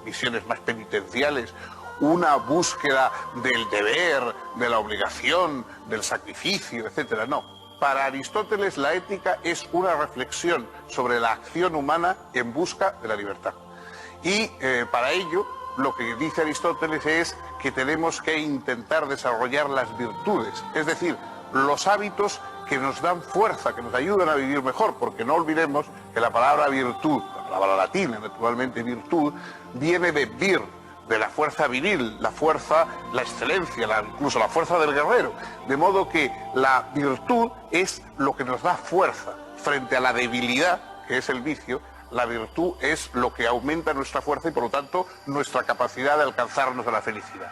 visiones más penitenciales, una búsqueda del deber, de la obligación, del sacrificio, etcétera. No. Para Aristóteles la ética es una reflexión sobre la acción humana en busca de la libertad. Y para ello lo que dice Aristóteles es que tenemos que intentar desarrollar las virtudes, es decir, los hábitos que nos dan fuerza, que nos ayudan a vivir mejor, porque no olvidemos que la palabra virtud, la palabra latina naturalmente virtud, viene de vir, de la fuerza viril, la fuerza, la excelencia, incluso la fuerza del guerrero. De modo que la virtud es lo que nos da fuerza frente a la debilidad, que es el vicio. La virtud es lo que aumenta nuestra fuerza y por lo tanto nuestra capacidad de alcanzarnos a la felicidad.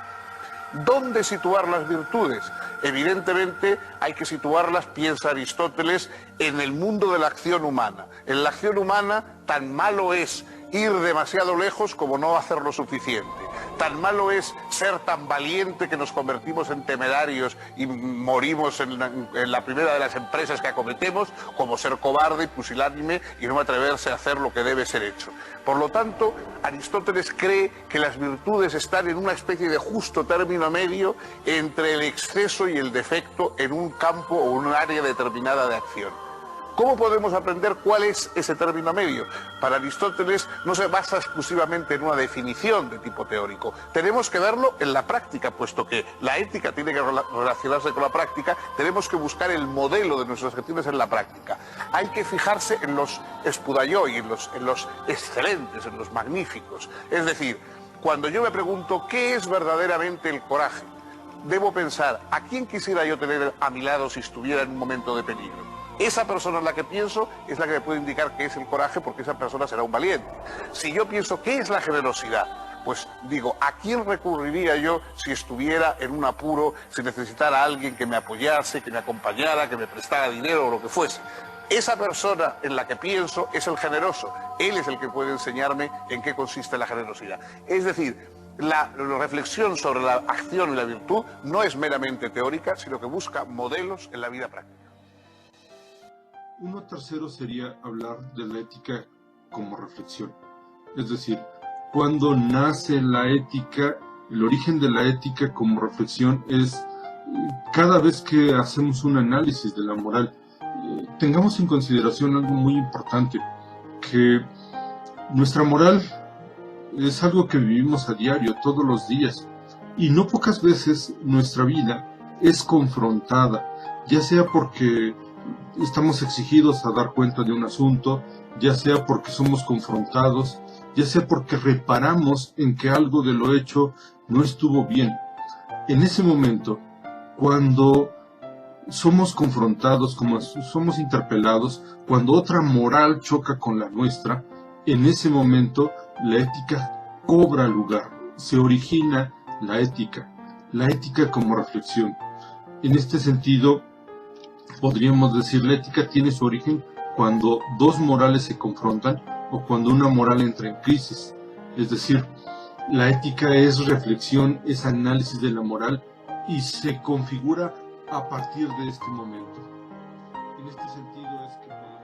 ¿Dónde situar las virtudes? Evidentemente hay que situarlas, piensa Aristóteles, en el mundo de la acción humana. En la acción humana tan malo es ir demasiado lejos como no hacer lo suficiente. Tan malo es ser tan valiente que nos convertimos en temerarios y morimos en la primera de las empresas que acometemos, como ser cobarde y pusilánime y no atreverse a hacer lo que debe ser hecho. Por lo tanto, Aristóteles cree que las virtudes están en una especie de justo término medio entre el exceso y el defecto en un campo o un área determinada de acción. ¿Cómo podemos aprender cuál es ese término medio? Para Aristóteles no se basa exclusivamente en una definición de tipo teórico. Tenemos que verlo en la práctica, puesto que la ética tiene que relacionarse con la práctica, tenemos que buscar el modelo de nuestras acciones en la práctica. Hay que fijarse en los espudaioi, en los excelentes, en los magníficos. Es decir, cuando yo me pregunto ¿qué es verdaderamente el coraje? Debo pensar, ¿a quién quisiera yo tener a mi lado si estuviera en un momento de peligro? Esa persona en la que pienso es la que me puede indicar qué es el coraje, porque esa persona será un valiente. Si yo pienso qué es la generosidad, pues digo, ¿a quién recurriría yo si estuviera en un apuro, si necesitara a alguien que me apoyase, que me acompañara, que me prestara dinero o lo que fuese? Esa persona en la que pienso es el generoso. Él es el que puede enseñarme en qué consiste la generosidad. Es decir, la reflexión sobre la acción y la virtud no es meramente teórica, sino que busca modelos en la vida práctica. Uno tercero sería hablar de la ética como reflexión. Es decir, cuando nace la ética, el origen de la ética como reflexión es cada vez que hacemos un análisis de la moral, tengamos en consideración algo muy importante, que nuestra moral es algo que vivimos a diario, todos los días, y no pocas veces nuestra vida es confrontada, ya sea porque estamos exigidos a dar cuenta de un asunto, ya sea porque somos confrontados, ya sea porque reparamos en que algo de lo hecho no estuvo bien. En ese momento, cuando somos confrontados, como somos interpelados, cuando otra moral choca con la nuestra, en ese momento la ética cobra lugar, se origina la ética como reflexión. En este sentido, podríamos decir, la ética tiene su origen cuando dos morales se confrontan o cuando una moral entra en crisis. Es decir, la ética es reflexión, es análisis de la moral y se configura a partir de este momento. En este sentido es que podemos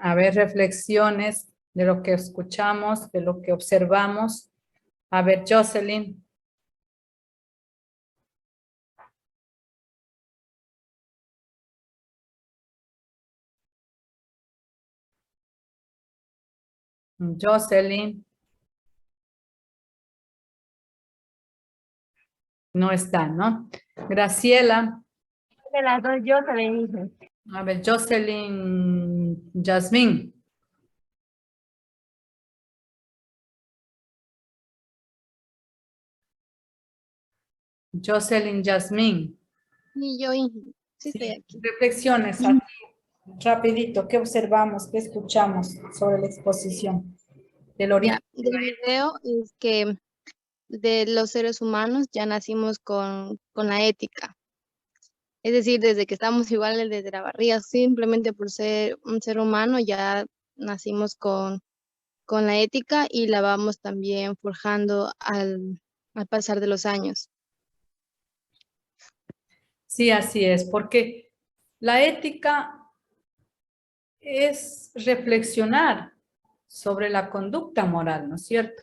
A ver, reflexiones de lo que escuchamos, de lo que observamos. A ver, Jocelyn. Jocelyn. No está, ¿no? Graciela. De las dos yo se le dije. A ver, Jocelyn, Yasmín. Jocelyn, Yasmín. Y yo, sí estoy aquí. Reflexiones aquí, rapidito. ¿Qué observamos, qué escuchamos sobre la exposición del origen? Del video es que de los seres humanos ya nacimos con la ética. Es decir, desde que estamos iguales desde la barriga, simplemente por ser un ser humano ya nacimos con la ética y la vamos también forjando al pasar de los años. Sí, así es, porque la ética es reflexionar sobre la conducta moral, ¿no es cierto?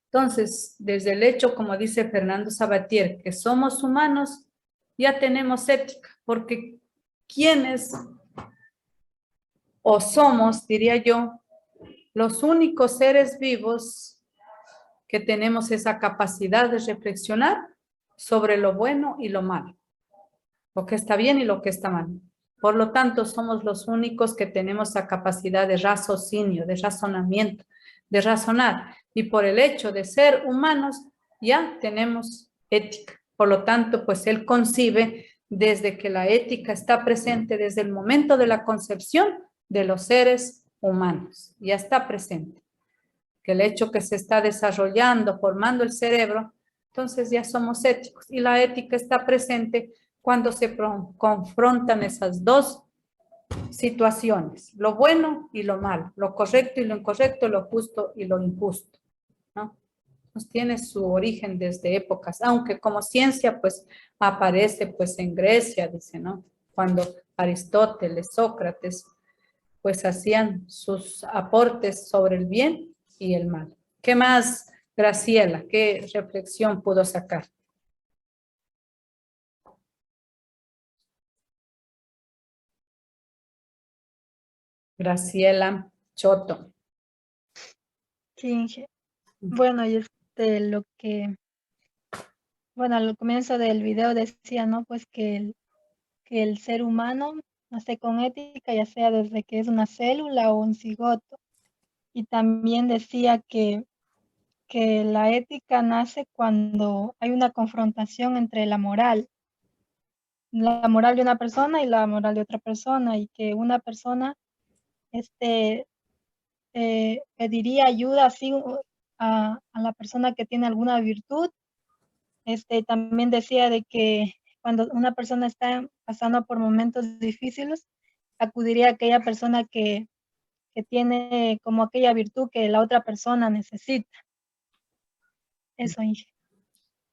Entonces, desde el hecho, como dice Fernando Sabatier, que somos humanos, ya tenemos ética, porque ¿quiénes o somos, diría yo, los únicos seres vivos que tenemos esa capacidad de reflexionar sobre lo bueno y lo malo, lo que está bien y lo que está mal? Por lo tanto, somos los únicos que tenemos esa capacidad de raciocinio, de razonamiento, de razonar. Y por el hecho de ser humanos, ya tenemos ética. Por lo tanto, pues él concibe desde que la ética está presente desde el momento de la concepción de los seres humanos. Ya está presente. Que el hecho que se está desarrollando, formando el cerebro, entonces ya somos éticos. Y la ética está presente cuando se confrontan esas dos situaciones, lo bueno y lo malo, lo correcto y lo incorrecto, lo justo y lo injusto, ¿no? Pues tiene su origen desde épocas, aunque como ciencia pues aparece pues en Grecia, dice, ¿no? Cuando Aristóteles, Sócrates, pues hacían sus aportes sobre el bien y el mal. ¿Qué más, Graciela? ¿Qué reflexión pudo sacar? Graciela Choto. Sí, bueno, y lo que, bueno, al comienzo del video decía, ¿no? Pues que el ser humano nace con ética, ya sea desde que es una célula o un cigoto. Y también decía que la ética nace cuando hay una confrontación entre la moral de una persona y la moral de otra persona, y que una persona pediría ayuda así a la persona que tiene alguna virtud. También decía de que cuando una persona está pasando por momentos difíciles, acudiría a aquella persona que tiene como aquella virtud que la otra persona necesita. Eso, Inge.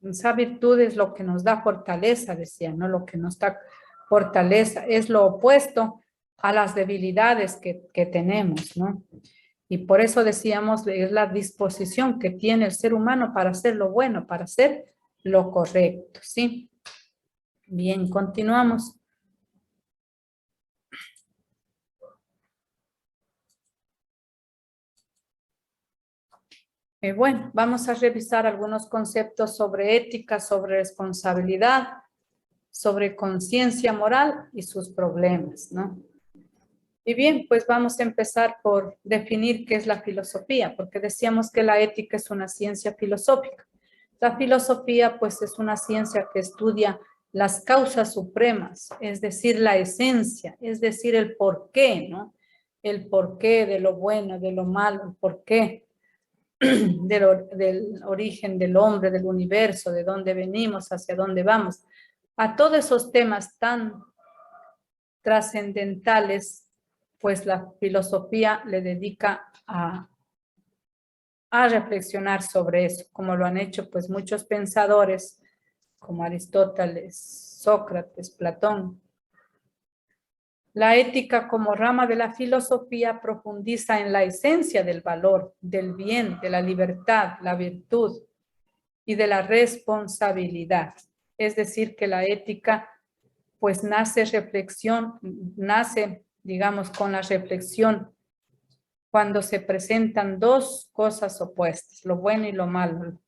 Esa virtud es lo que nos da fortaleza, decía, ¿no? Lo que nos da fortaleza es lo opuesto a las debilidades que tenemos, ¿no? Y por eso decíamos, es la disposición que tiene el ser humano para hacer lo bueno, para hacer lo correcto, ¿sí? Bien, continuamos. Bueno, vamos a revisar algunos conceptos sobre ética, sobre responsabilidad, sobre conciencia moral y sus problemas, ¿no? Y bien, pues vamos a empezar por definir qué es la filosofía, porque decíamos que la ética es una ciencia filosófica. La filosofía, pues, es una ciencia que estudia las causas supremas, es decir, la esencia, es decir, el porqué, ¿no? El porqué de lo bueno, de lo malo, el porqué del origen del hombre, del universo, de dónde venimos, hacia dónde vamos. A todos esos temas tan trascendentales, pues la filosofía le dedica a reflexionar sobre eso, como lo han hecho pues muchos pensadores como Aristóteles, Sócrates, Platón. La ética como rama de la filosofía profundiza en la esencia del valor, del bien, de la libertad, la virtud y de la responsabilidad. Es decir, que la ética pues nace digamos, con la reflexión cuando se presentan dos cosas opuestas, lo bueno y lo malo,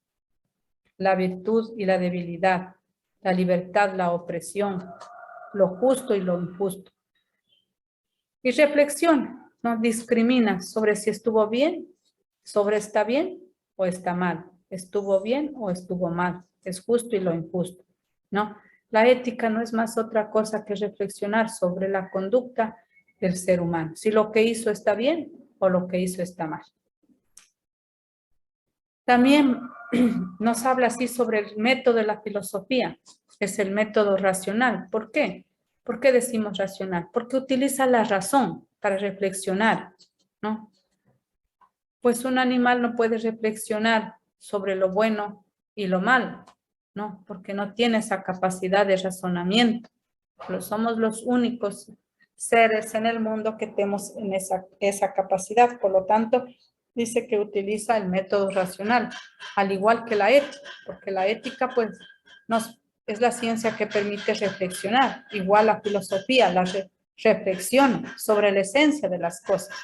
la virtud y la debilidad, la libertad, la opresión, lo justo y lo injusto. Y reflexiona, no discrimina sobre si estuvo bien, sobre está bien o está mal, estuvo bien o estuvo mal, es justo y lo injusto, ¿no? La ética no es más otra cosa que reflexionar sobre la conducta del ser humano, si lo que hizo está bien o lo que hizo está mal. También nos habla así sobre el método de la filosofía, es el método racional. ¿Por qué? ¿Por qué decimos racional? Porque utiliza la razón para reflexionar, ¿no? Pues un animal no puede reflexionar sobre lo bueno y lo malo, ¿no? Porque no tiene esa capacidad de razonamiento. Pero somos los únicos seres en el mundo que tenemos en esa capacidad. Por lo tanto, dice que utiliza el método racional, al igual que la ética, porque la ética pues es la ciencia que permite reflexionar. Igual la filosofía, reflexiona sobre la esencia de las cosas.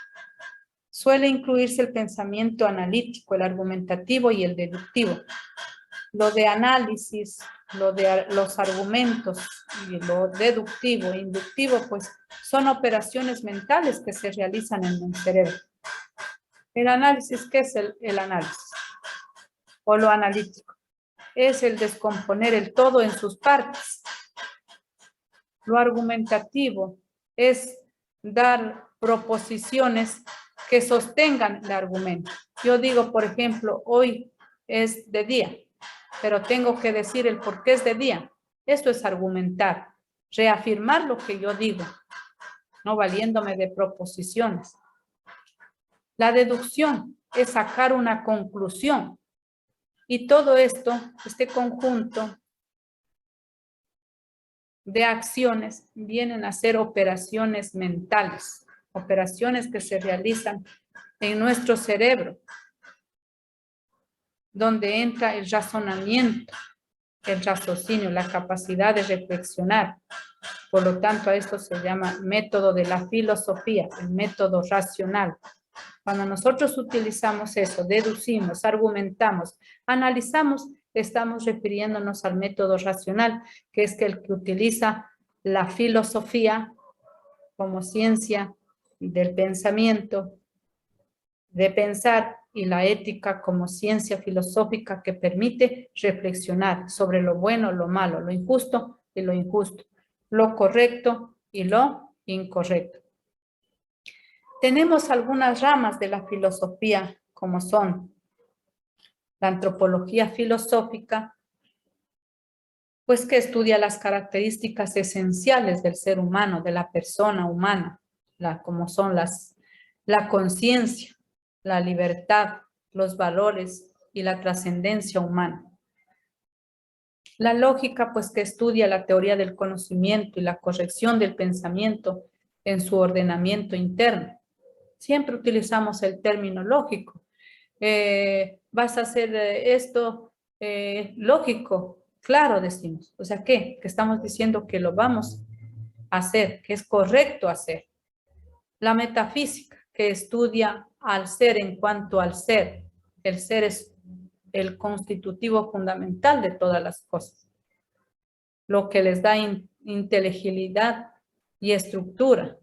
Suele incluirse el pensamiento analítico, el argumentativo y el deductivo. Lo de análisis, lo de los argumentos y lo deductivo e inductivo, pues son operaciones mentales que se realizan en el cerebro. El análisis, ¿qué es el análisis? O lo analítico. Es el descomponer el todo en sus partes. Lo argumentativo es dar proposiciones que sostengan el argumento. Yo digo, por ejemplo, hoy es de día, pero tengo que decir el por qué es de día. Esto es argumentar, reafirmar lo que yo digo, no valiéndome de proposiciones. La deducción es sacar una conclusión. Y todo esto, este conjunto de acciones, vienen a ser operaciones mentales, operaciones que se realizan en nuestro cerebro, donde entra el razonamiento, el raciocinio, la capacidad de reflexionar. Por lo tanto, a esto se llama método de la filosofía, el método racional. Cuando nosotros utilizamos eso, deducimos, argumentamos, analizamos, estamos refiriéndonos al método racional, que es el que utiliza la filosofía como ciencia del pensamiento, de pensar, y la ética como ciencia filosófica que permite reflexionar sobre lo bueno, lo malo, lo injusto y lo injusto, lo correcto y lo incorrecto. Tenemos algunas ramas de la filosofía, como son la antropología filosófica, pues que estudia las características esenciales del ser humano, de la persona humana, como son la conciencia, la libertad, los valores y la trascendencia humana. La lógica, pues que estudia la teoría del conocimiento y la corrección del pensamiento en su ordenamiento interno. Siempre utilizamos el término lógico. ¿Vas a hacer esto lógico? Claro, decimos. O sea, ¿qué? Que estamos diciendo que lo vamos a hacer, que es correcto hacer. La metafísica, que estudia al ser en cuanto al ser. El ser es el constitutivo fundamental de todas las cosas. Lo que les da inteligibilidad y estructura.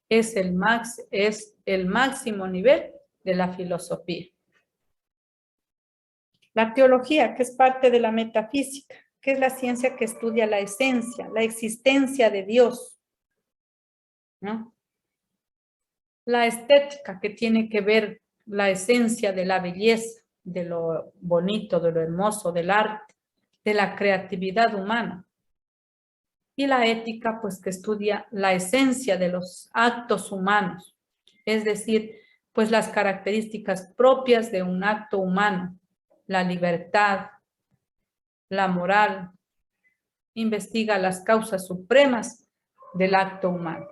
Es el máximo nivel de la filosofía. La teología, que es parte de la metafísica, que es la ciencia que estudia la esencia, la existencia de Dios, ¿no? La estética, que tiene que ver la esencia de la belleza, de lo bonito, de lo hermoso, del arte, de la creatividad humana. Y la ética, pues que estudia la esencia de los actos humanos, es decir, pues las características propias de un acto humano, la libertad, la moral, investiga las causas supremas del acto humano.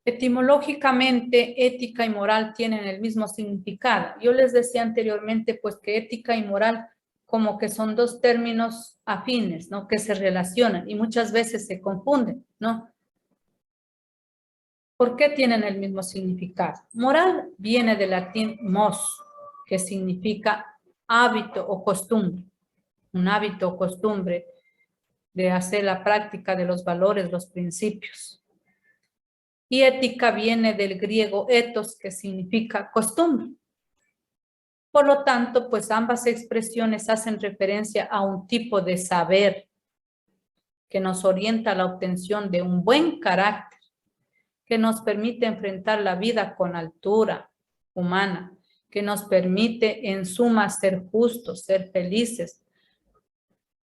Etimológicamente, ética y moral tienen el mismo significado. Yo les decía anteriormente, pues, que ética y moral como que son dos términos afines, ¿no? Que se relacionan y muchas veces se confunden, ¿no? ¿Por qué tienen el mismo significado? Moral viene del latín mos, que significa hábito o costumbre. Un hábito o costumbre de hacer la práctica de los valores, los principios. Y ética viene del griego ethos, que significa costumbre. Por lo tanto, pues ambas expresiones hacen referencia a un tipo de saber que nos orienta a la obtención de un buen carácter, que nos permite enfrentar la vida con altura humana, que nos permite en suma ser justos, ser felices,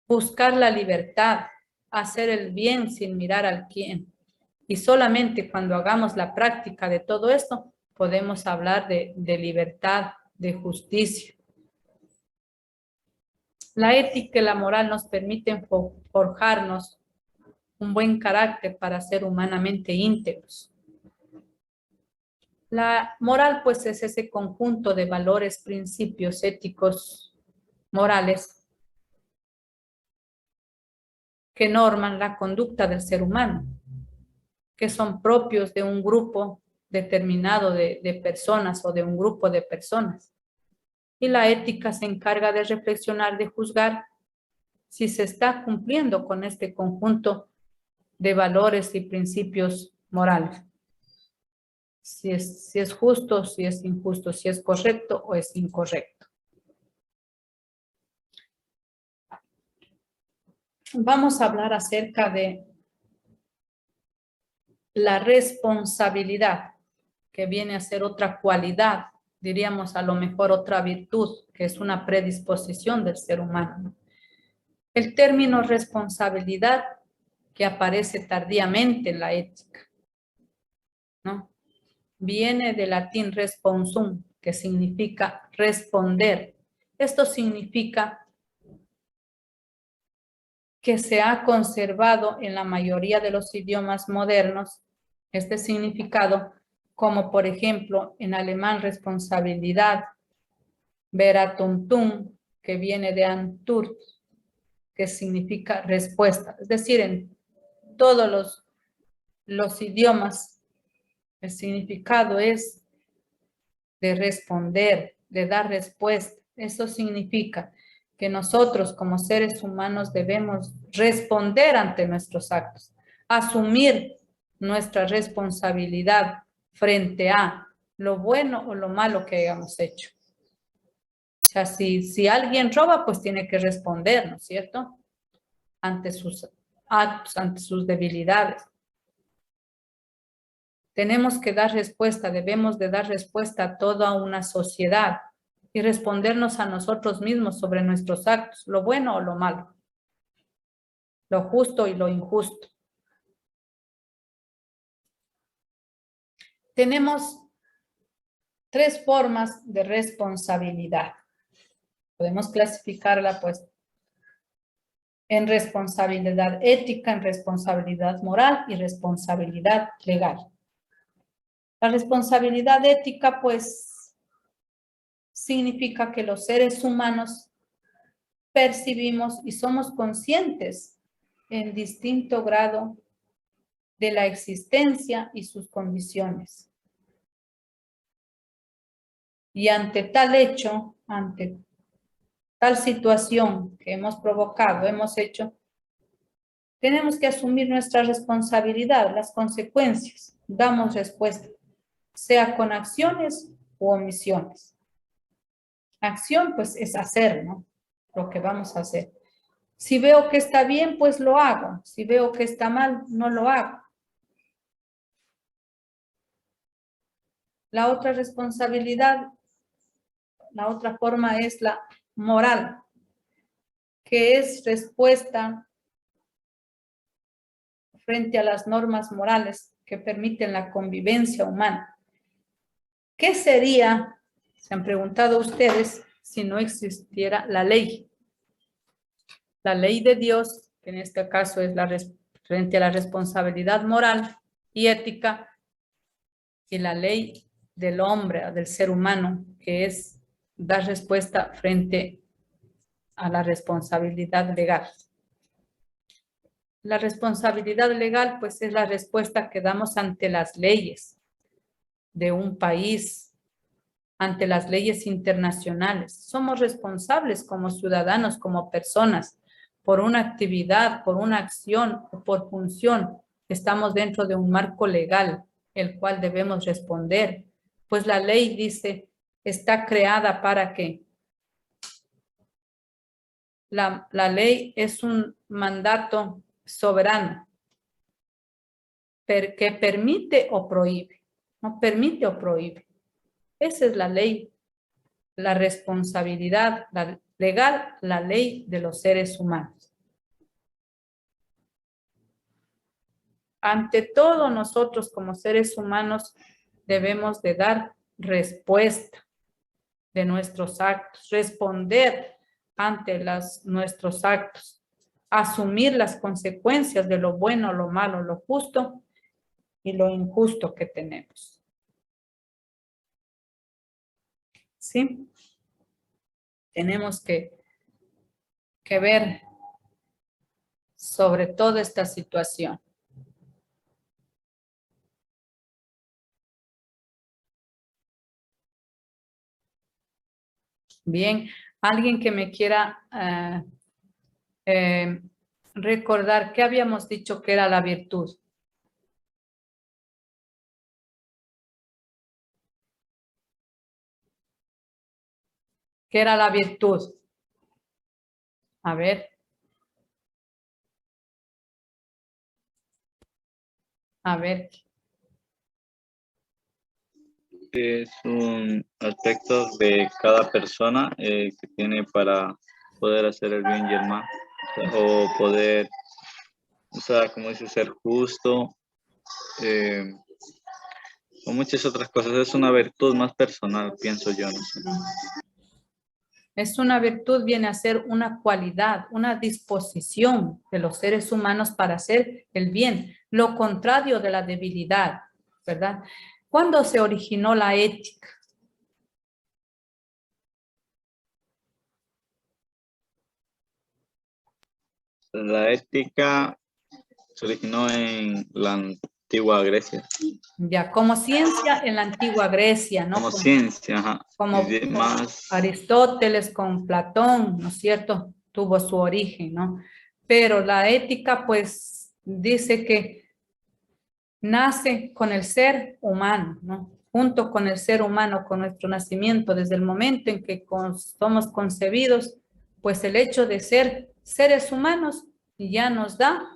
buscar la libertad, hacer el bien sin mirar al quién. Y solamente cuando hagamos la práctica de todo esto, podemos hablar de libertad, de justicia. La ética y la moral nos permiten forjarnos un buen carácter para ser humanamente íntegros. La moral, pues, es ese conjunto de valores, principios éticos, morales, que norman la conducta del ser humano, que son propios de un grupo determinado de personas o de un grupo de personas. Y la ética se encarga de reflexionar, de juzgar si se está cumpliendo con este conjunto de valores y principios morales. Si es justo, si es injusto, si es correcto o es incorrecto. Vamos a hablar acerca de la responsabilidad, que viene a ser otra cualidad, diríamos a lo mejor otra virtud, que es una predisposición del ser humano. El término responsabilidad, que aparece tardíamente en la ética, ¿no? Viene del latín responsum, que significa responder. Esto significa que se ha conservado en la mayoría de los idiomas modernos este significado, como por ejemplo en alemán responsabilidad, Veratuntum, que viene de Anturt, que significa respuesta. Es decir, en todos los idiomas el significado es de responder, de dar respuesta. Eso significa que nosotros como seres humanos debemos responder ante nuestros actos, asumir nuestra responsabilidad frente a lo bueno o lo malo que hayamos hecho. O sea, si alguien roba, pues tiene que responder, ¿no es cierto? Ante sus actos, ante sus debilidades. Tenemos que dar respuesta, debemos de dar respuesta a toda una sociedad y respondernos a nosotros mismos sobre nuestros actos, lo bueno o lo malo, lo justo y lo injusto. Tenemos tres formas de responsabilidad. Podemos clasificarla, pues, en responsabilidad ética, en responsabilidad moral y responsabilidad legal. La responsabilidad ética, pues, significa que los seres humanos percibimos y somos conscientes en distinto grado de la existencia y sus condiciones. Y ante tal hecho, ante tal situación que hemos provocado, hemos hecho, tenemos que asumir nuestra responsabilidad, las consecuencias. Damos respuesta, sea con acciones u omisiones. Acción, pues, es hacer, ¿no? Lo que vamos a hacer. Si veo que está bien, pues lo hago. Si veo que está mal, no lo hago. La otra responsabilidad, la otra forma es la moral, que es respuesta frente a las normas morales que permiten la convivencia humana. ¿Qué sería, se han preguntado ustedes, si no existiera la ley? La ley de Dios, que en este caso es frente a la responsabilidad moral y ética, y la ley del hombre, del ser humano, que es dar respuesta frente a la responsabilidad legal. La responsabilidad legal, pues, es la respuesta que damos ante las leyes de un país, ante las leyes internacionales. Somos responsables como ciudadanos, como personas, por una actividad, por una acción o por función. Estamos dentro de un marco legal, el cual debemos responder. Pues la ley dice, está creada para que la ley es un mandato soberano que permite o prohíbe. No permite o prohíbe. Esa es la ley, la responsabilidad legal, la ley de los seres humanos. Ante todo, nosotros como seres humanos debemos de dar respuesta de nuestros actos, responder ante nuestros actos, asumir las consecuencias de lo bueno, lo malo, lo justo y lo injusto que tenemos. ¿Sí? Tenemos que ver sobre toda esta situación. Bien, alguien que me quiera recordar qué habíamos dicho que era la virtud. ¿Qué era la virtud? A ver. A ver. Es un aspecto de cada persona que tiene para poder hacer el bien y el mal. O poder, o sea, como dice, ser justo. O muchas otras cosas. Es una virtud más personal, pienso yo. No sé. Es una virtud, viene a ser una cualidad, una disposición de los seres humanos para hacer el bien. Lo contrario de la debilidad, ¿verdad? ¿Cuándo se originó la ética? La ética se originó en la antigua Grecia. Ya, como ciencia en la antigua Grecia, ¿no? Como ciencia, ajá. Como Aristóteles con Platón, ¿no es cierto? Tuvo su origen, ¿no? Pero la ética, pues, dice que nace con el ser humano, ¿no? Junto con el ser humano, con nuestro nacimiento, desde el momento en que somos concebidos, pues el hecho de ser seres humanos ya nos da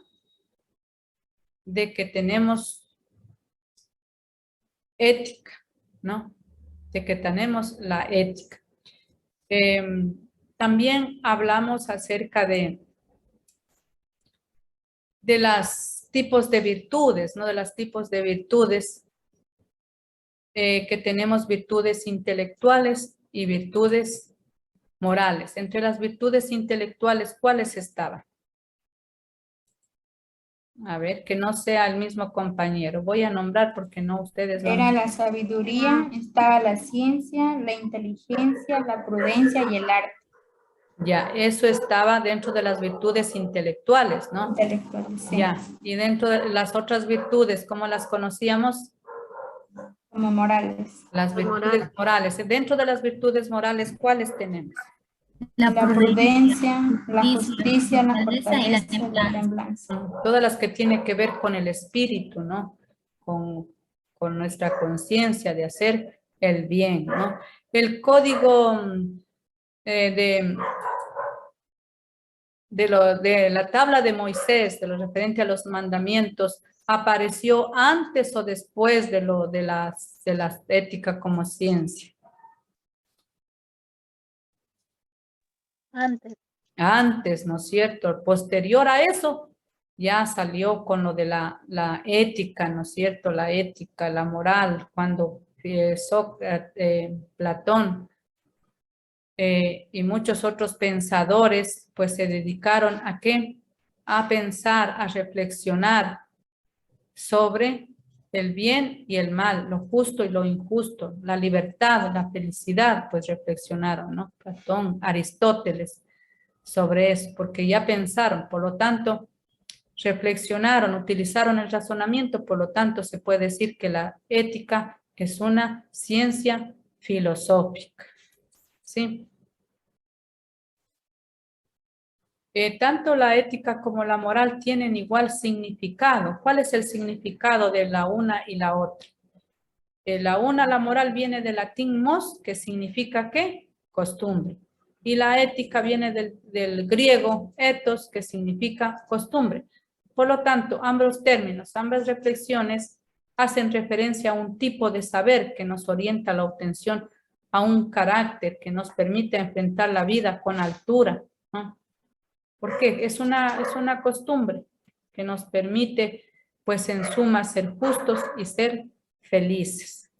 de que tenemos ética, ¿no? De que tenemos la ética. También hablamos acerca de los tipos de virtudes, ¿no? De los tipos de virtudes, que tenemos virtudes intelectuales y virtudes morales. Entre las virtudes intelectuales, ¿cuáles estaban? A ver, que no sea el mismo compañero. Voy a nombrar porque no ustedes no. Era la sabiduría, estaba la ciencia, la inteligencia, la prudencia y el arte. Ya, eso estaba dentro de las virtudes intelectuales, ¿no? Intelectuales, sí. Ya, y dentro de las otras virtudes, ¿cómo las conocíamos? Como morales. Las virtudes morales. Dentro de las virtudes morales, ¿cuáles tenemos? La prudencia, la justicia, la fortaleza y la templanza. Todas las que tienen que ver con el espíritu, ¿no? Con nuestra conciencia de hacer el bien, ¿no? El código de la tabla de Moisés, de lo referente a los mandamientos, apareció antes o después de la ética como ciencia. Antes. Antes, ¿no es cierto? Posterior a eso, ya salió con lo de la ética, ¿no es cierto? La ética, la moral, cuando Platón y muchos otros pensadores, pues se dedicaron ¿a qué? A pensar, a reflexionar sobre el bien y el mal, lo justo y lo injusto, la libertad, la felicidad, pues reflexionaron, ¿no? Platón, Aristóteles, sobre eso, porque ya pensaron, por lo tanto, reflexionaron, utilizaron el razonamiento, por lo tanto, se puede decir que la ética es una ciencia filosófica, ¿sí? Tanto la ética como la moral tienen igual significado. ¿Cuál es el significado de la una y la otra? La moral viene del latín mos, que significa ¿qué? Costumbre. Y la ética viene del griego ethos, que significa costumbre. Por lo tanto, ambos términos, ambas reflexiones hacen referencia a un tipo de saber que nos orienta a la obtención, a un carácter que nos permite enfrentar la vida con altura, ¿no? ¿Por qué? Es una costumbre que nos permite, pues en suma, ser justos y ser felices.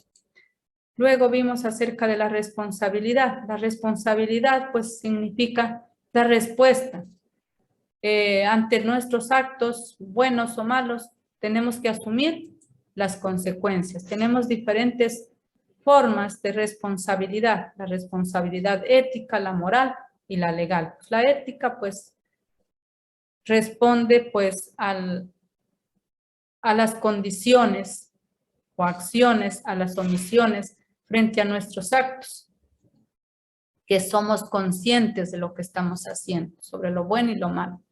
Luego vimos acerca de la responsabilidad. La responsabilidad, pues, significa dar respuesta. Ante nuestros actos, buenos o malos, tenemos que asumir las consecuencias. Tenemos diferentes formas de responsabilidad. La responsabilidad ética, la moral y la legal. La ética, pues, responde pues a las condiciones o acciones, a las omisiones frente a nuestros actos, que somos conscientes de lo que estamos haciendo, sobre lo bueno y lo malo.